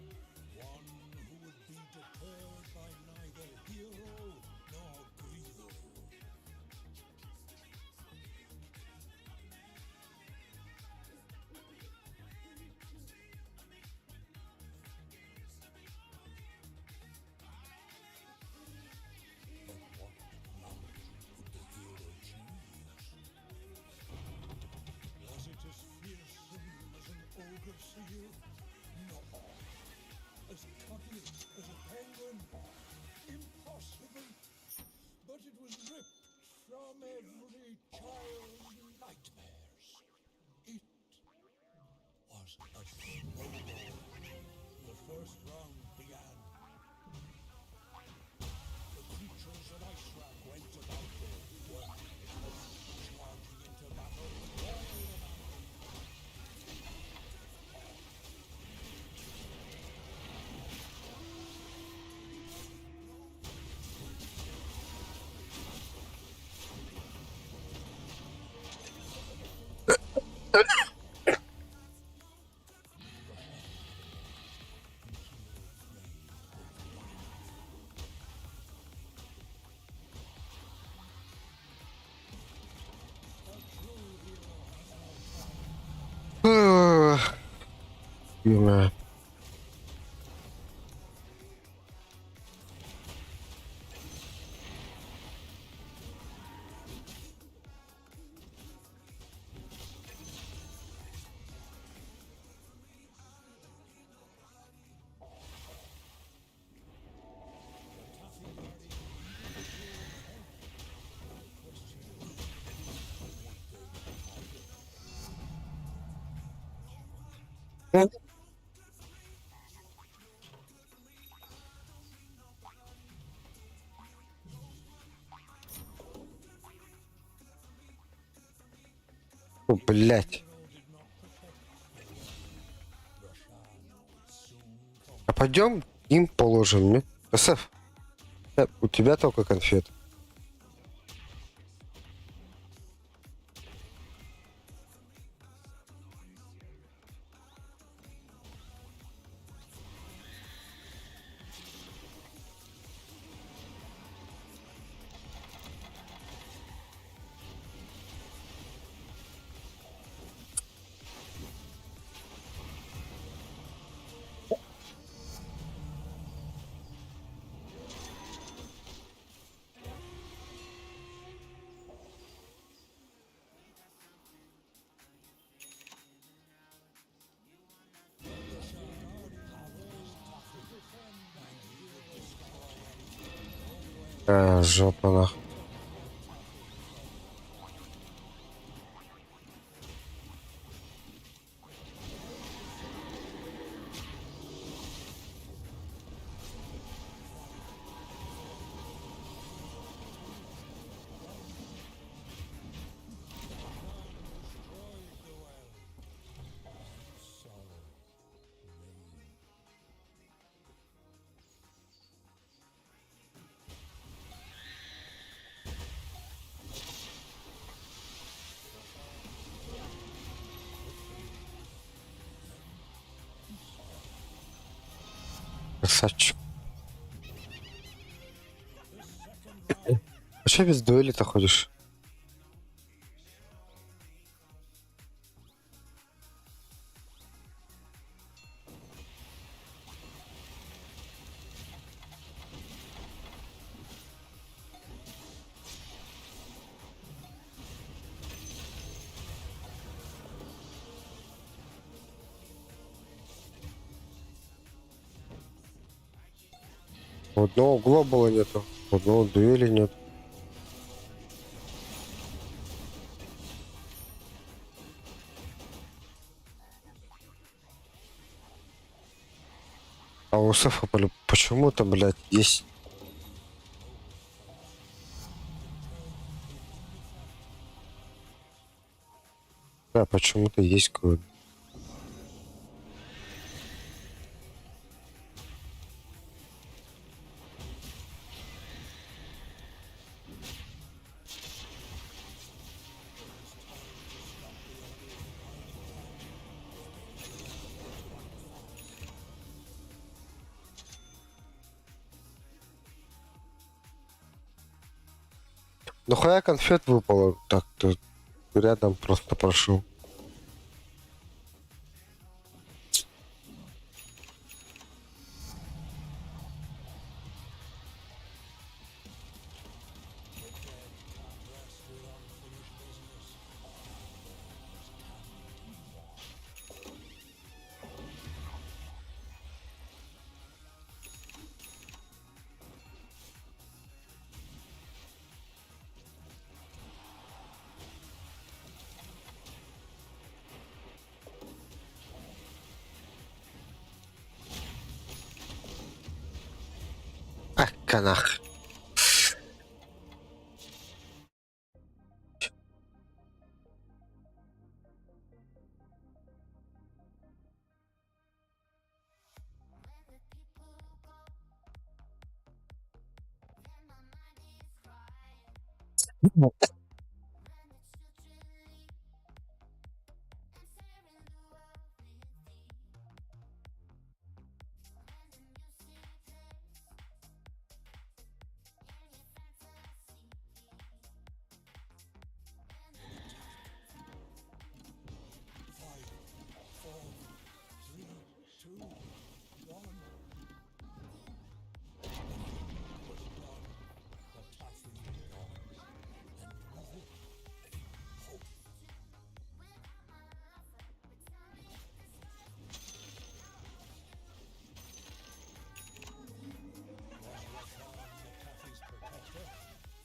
one who would be deterred by neither hero nor Greedo. But what route would the hero choose? Was it as fearsome as an ogre seal? No. As cunning as a penguin? Impossible. But it was ripped from every child's nightmares. It was a snowball. The first round began. The creatures of Iceland went about their work, charging into battle with all the Ах. Ё-моё. О, блядь. А пойдем им положим, нет? СФ, у тебя только конфет. Жопа нахуй. Красавчик. А что без дуэли-то ходишь? У одного глобала нету, у одного дуэли нет. А у Сефа почему-то, блядь, есть. Да, почему-то есть код. Ну хуя конфет выпало, так то рядом просто прошел. А, канах.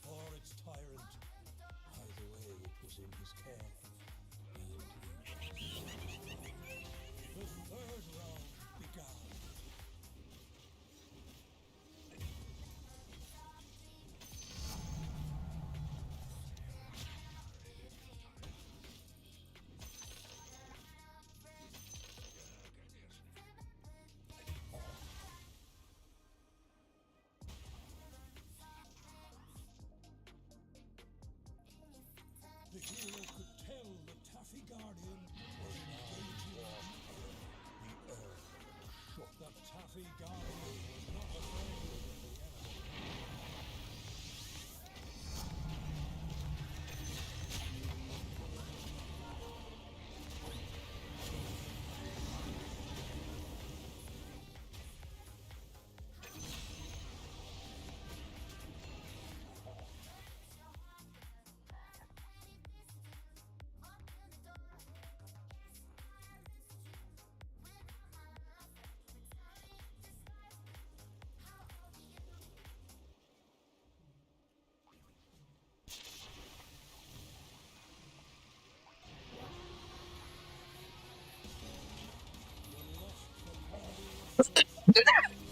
Or its tyrant. Either way, it was in his care. The third round began. The hero could tell the Taffy Guardian was engaging the earth shook. The Taffy Guardian was not afraid of the enemy.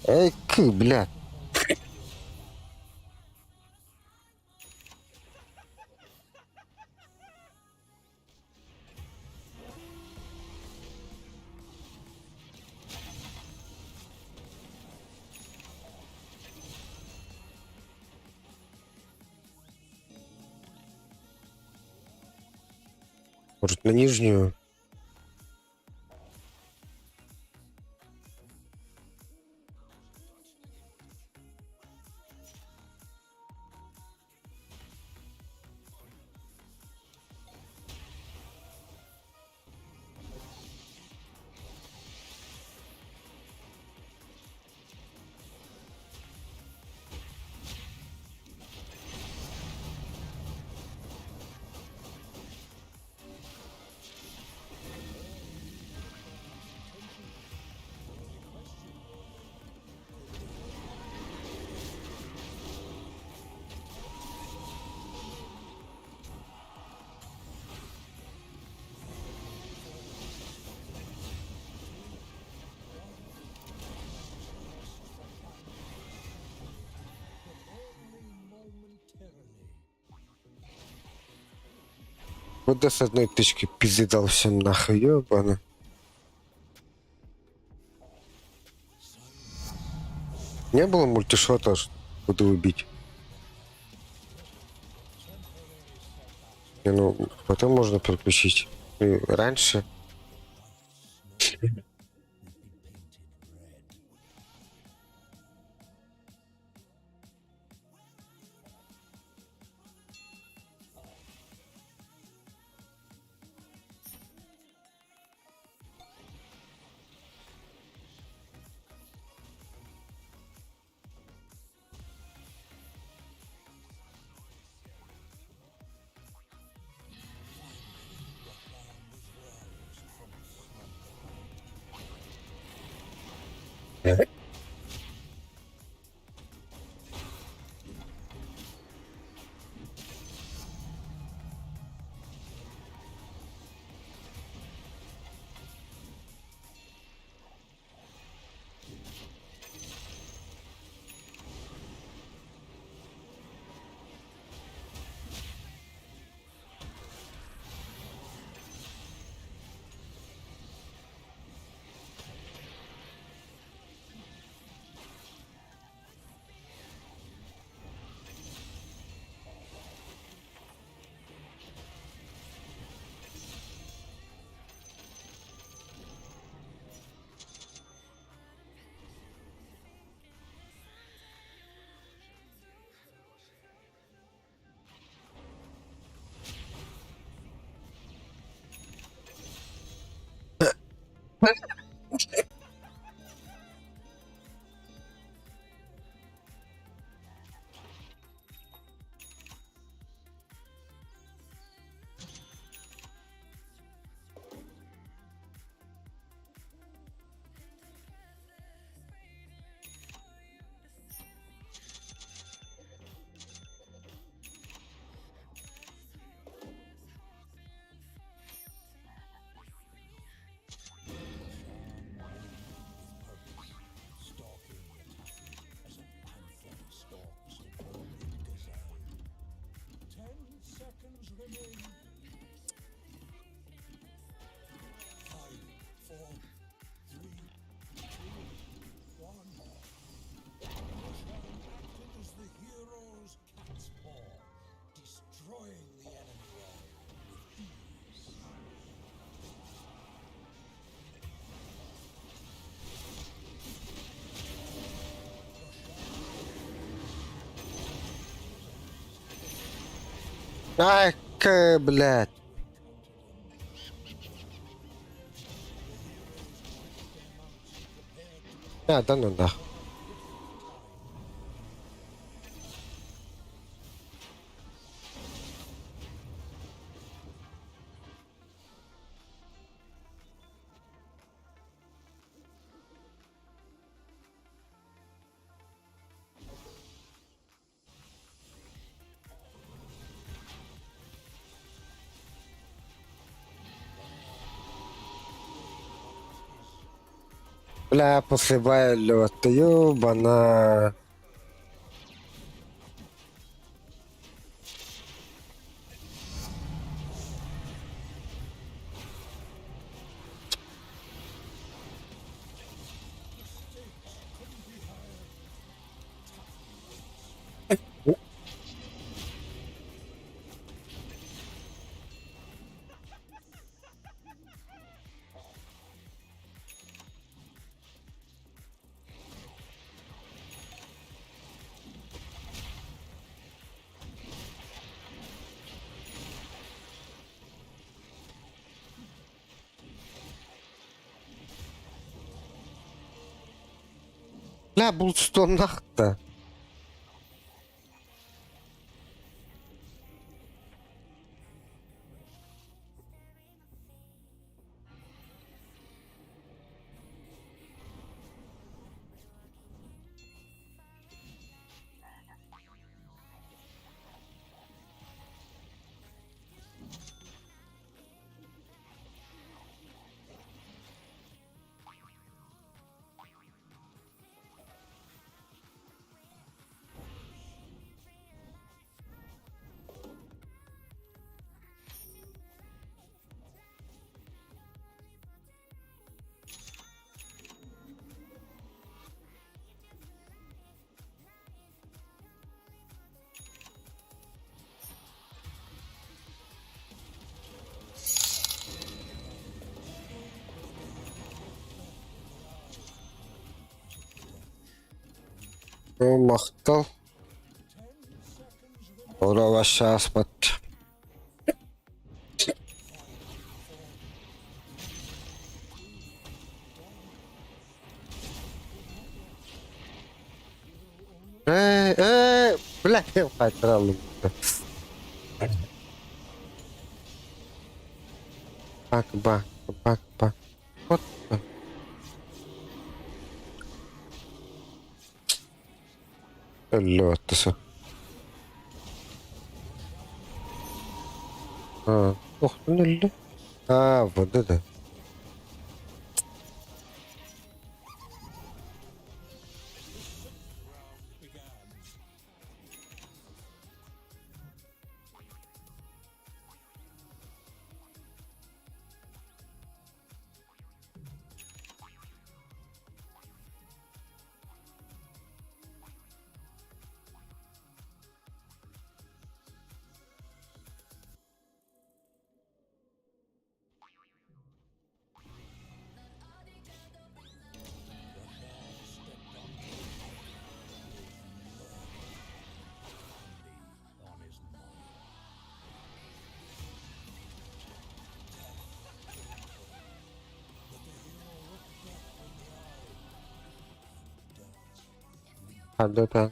Эй, блядь. Может, на нижнюю? Вот до с одной тычки пизды дал всем нахуй, ёбана. Не было мультишота, буду убить. Не, ну, потом можно переключить. И раньше. Ай, блядь. Да ну да. Бля, после лёта, ёбана. Бля, Булстон нахта. Мақтал. Орава сейчас под. Бля, я потерял. Бак. Вот. Лётаса. Ух, ну. Вот это. А да.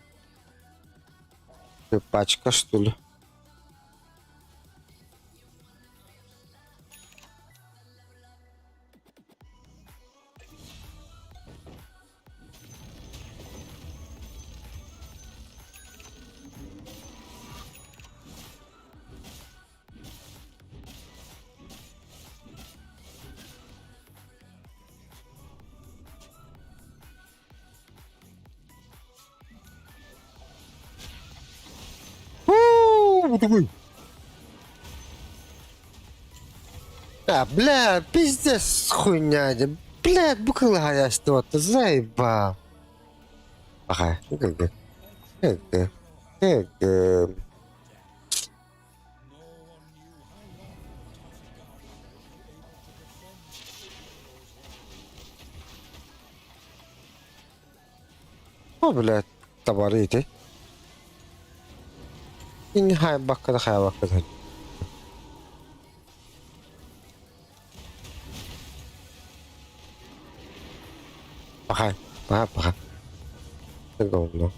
Ты пачка, что ли? Бля, пиздец хуйня. Бля, буквально я что-то заебал. Ага, как. О, блядь, товарите. И не хай бакка. Пока. Ты говно.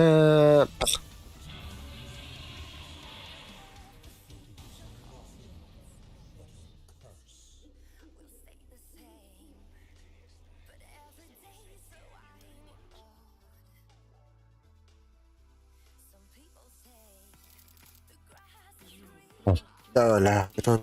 Э, Да, ля, это...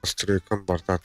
Стройком борта.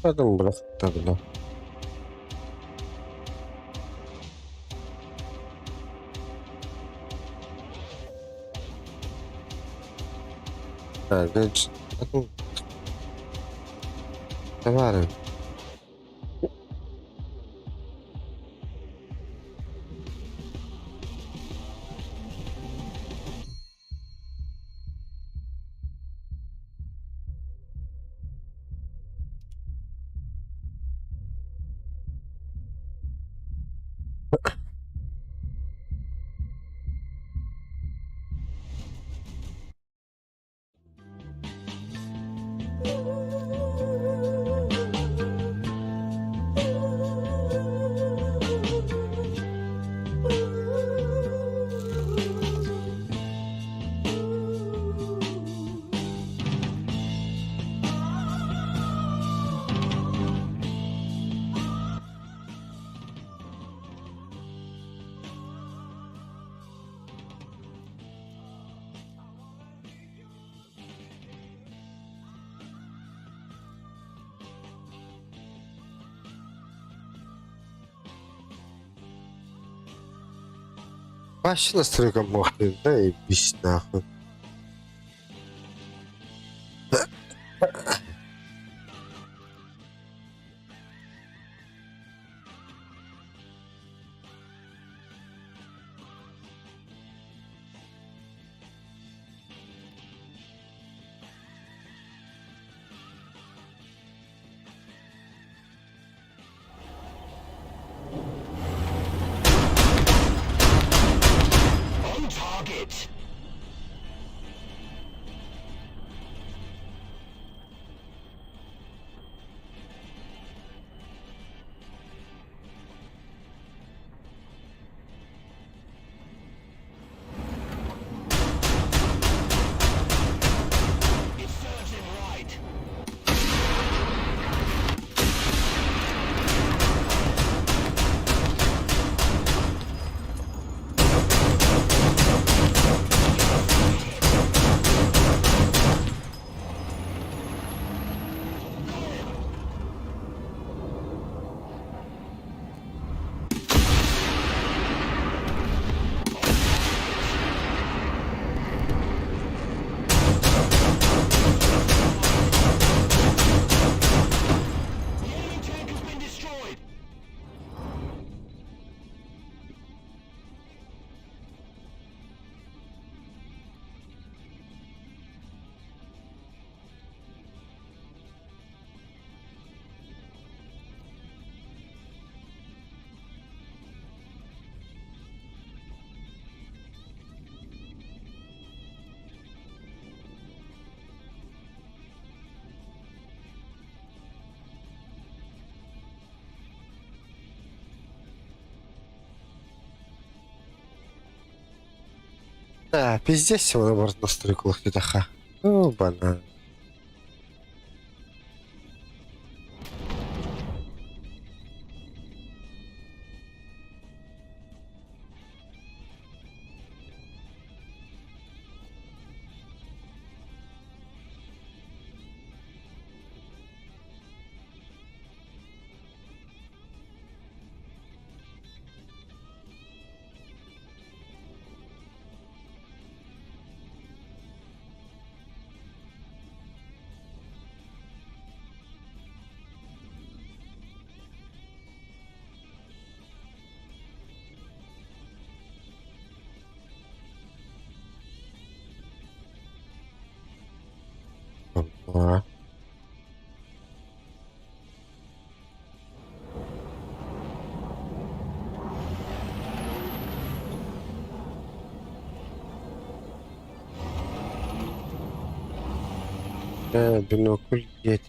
Потом брат тогда. Гаджет. Потом товары. Вообще настройка мохнет, да и бись нахуй. Да, пиздец всего набор настройок лохнетаха. Ну, банан. Ага. Бинокль есть.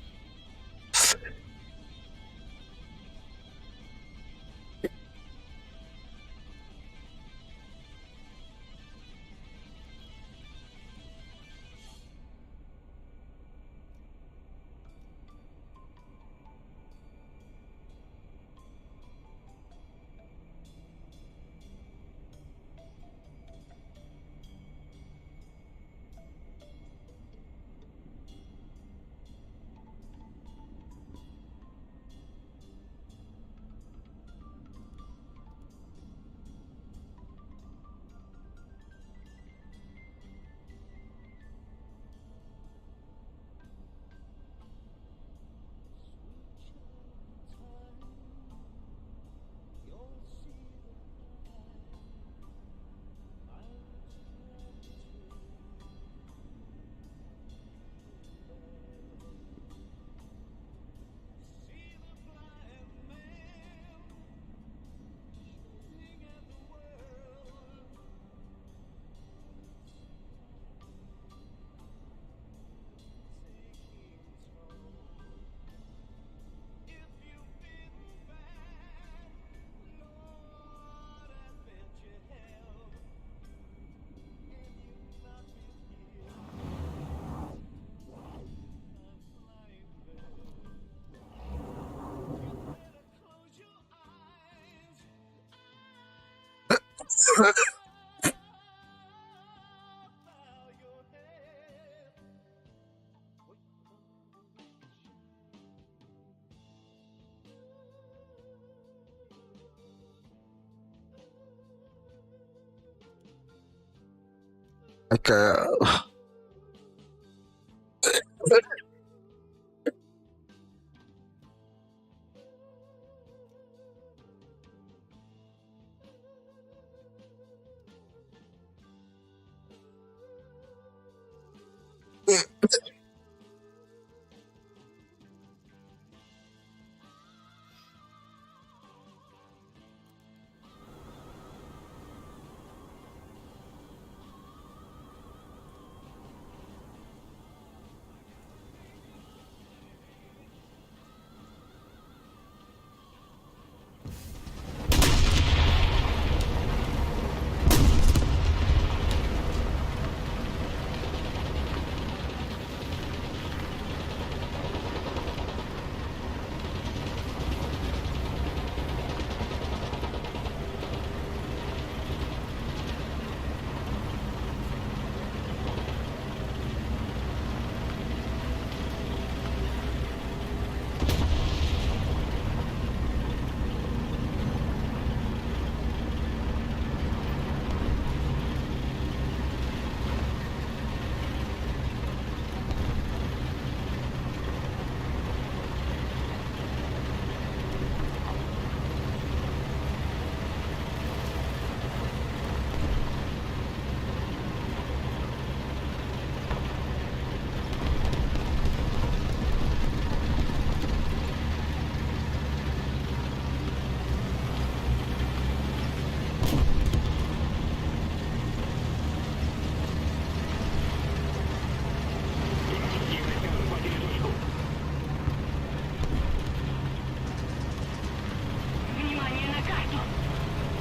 Такая...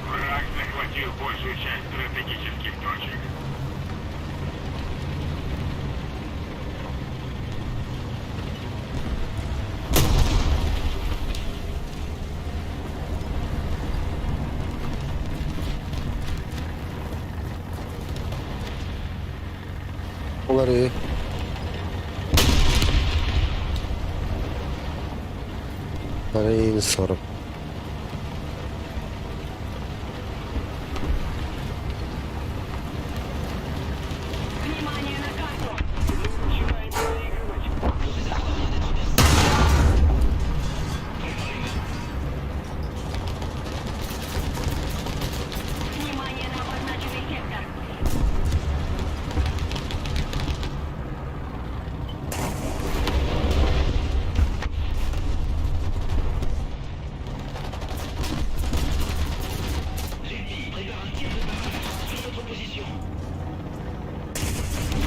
Враг захватил большую часть стратегических точек. Ларри. Ларри 40.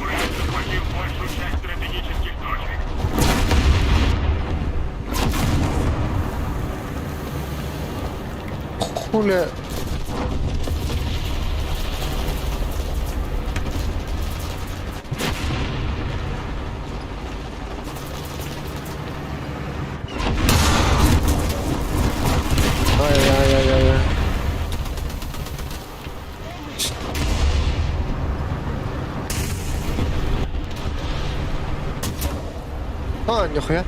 Враг захватил большую часть стратегических точек. Хуля. Ай-яй-яй-яй. А, нихуя.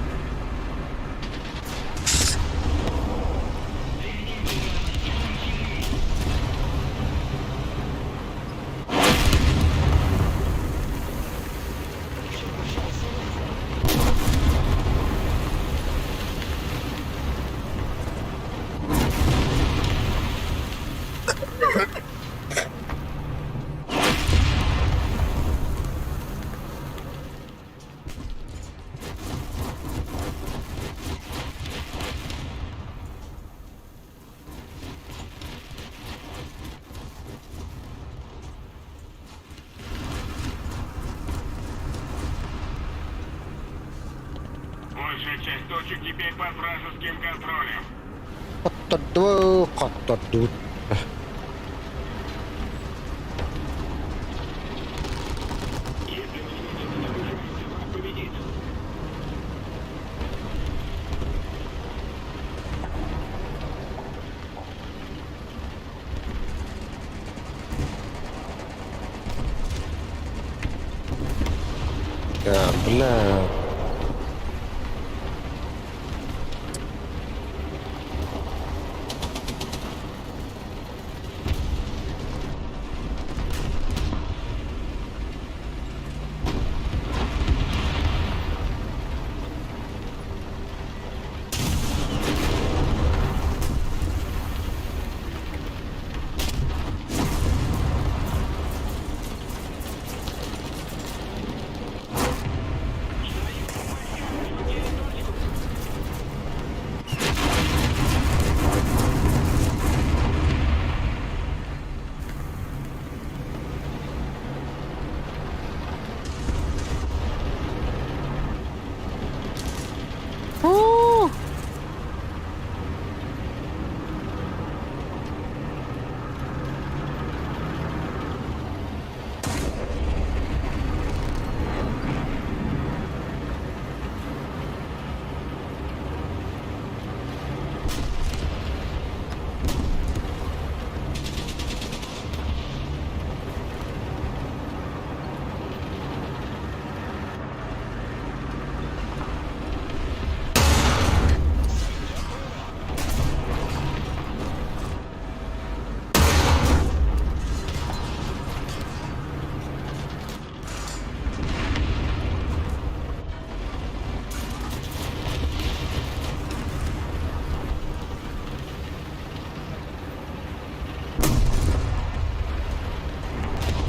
Большая часть точек теперь под вражеским контролем. Хот-то-ду, хот-то-ду. Если мы не будем оружие, враг победит. Бля.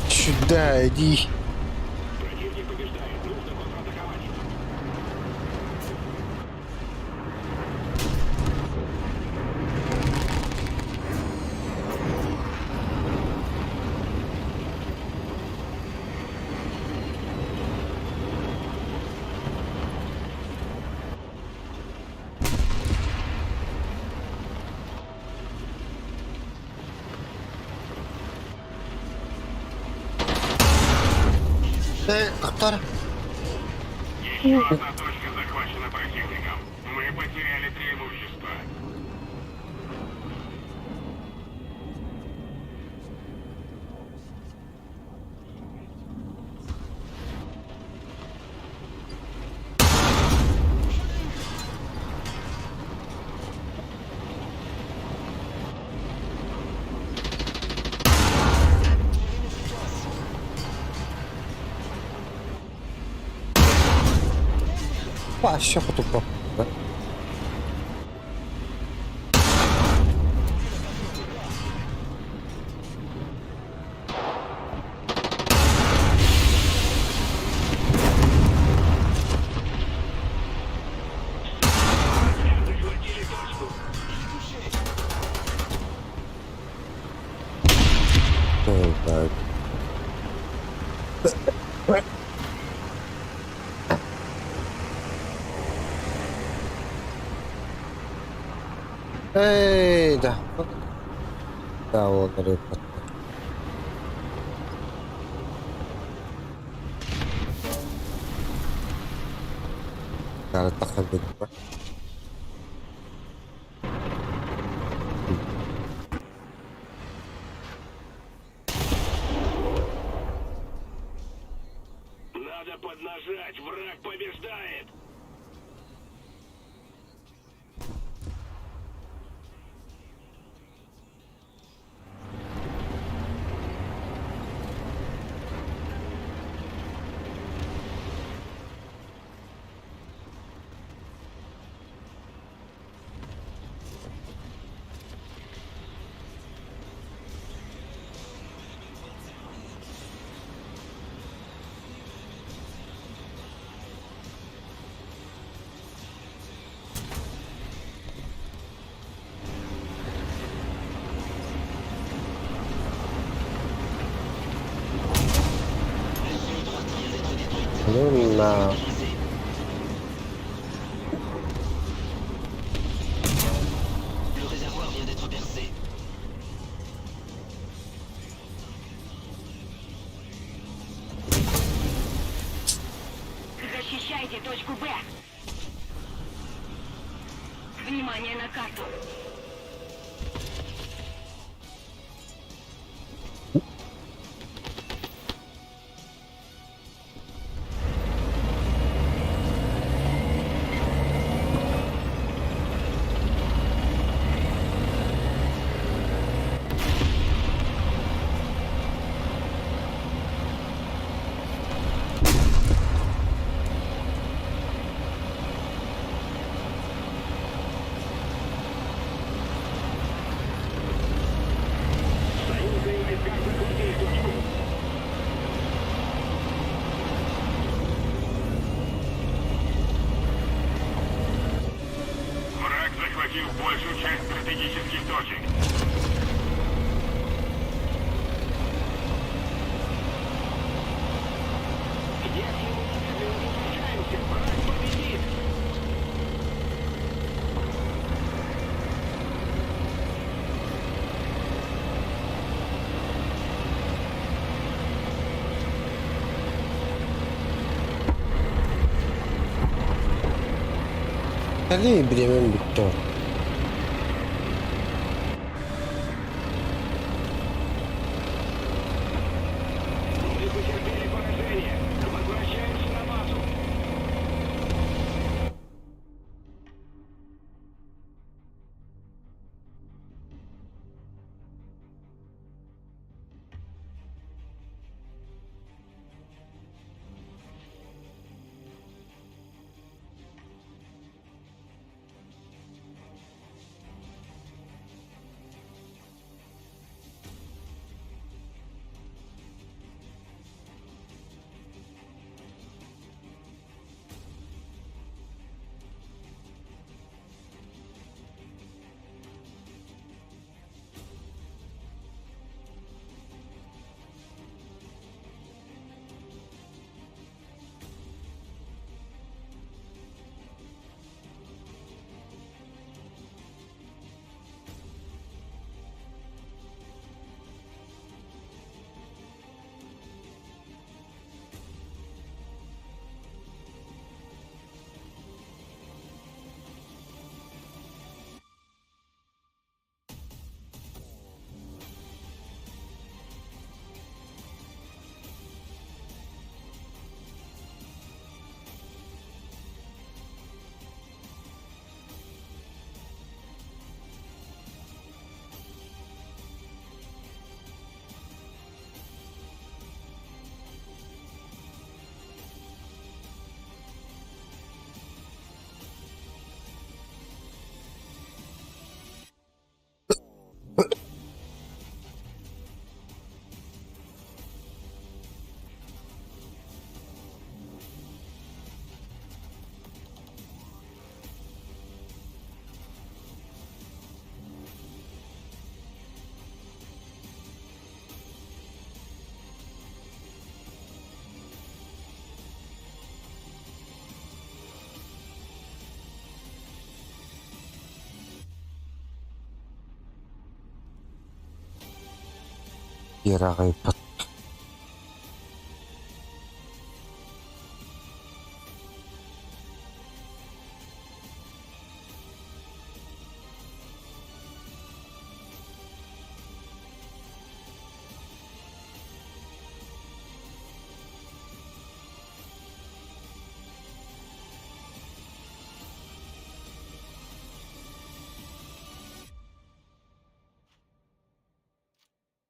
Сюда иди. Противник побеждает. Нужно контратаковать. Доктор. Еще одна точка захвачена противником. Мы потеряли преимущество. А, ще потупо. Да? Ой, так. Эй, да. Да, вот, рыба. Карта ходить. Надо поднажать. Враг побеждает. Ну, на. Le réservoir vient d'être percé. Защищайте точку Б. Внимание на карту. Ali Bremen bitti. Мы потерпели поражение. Возвращаемся на базу. Ярагай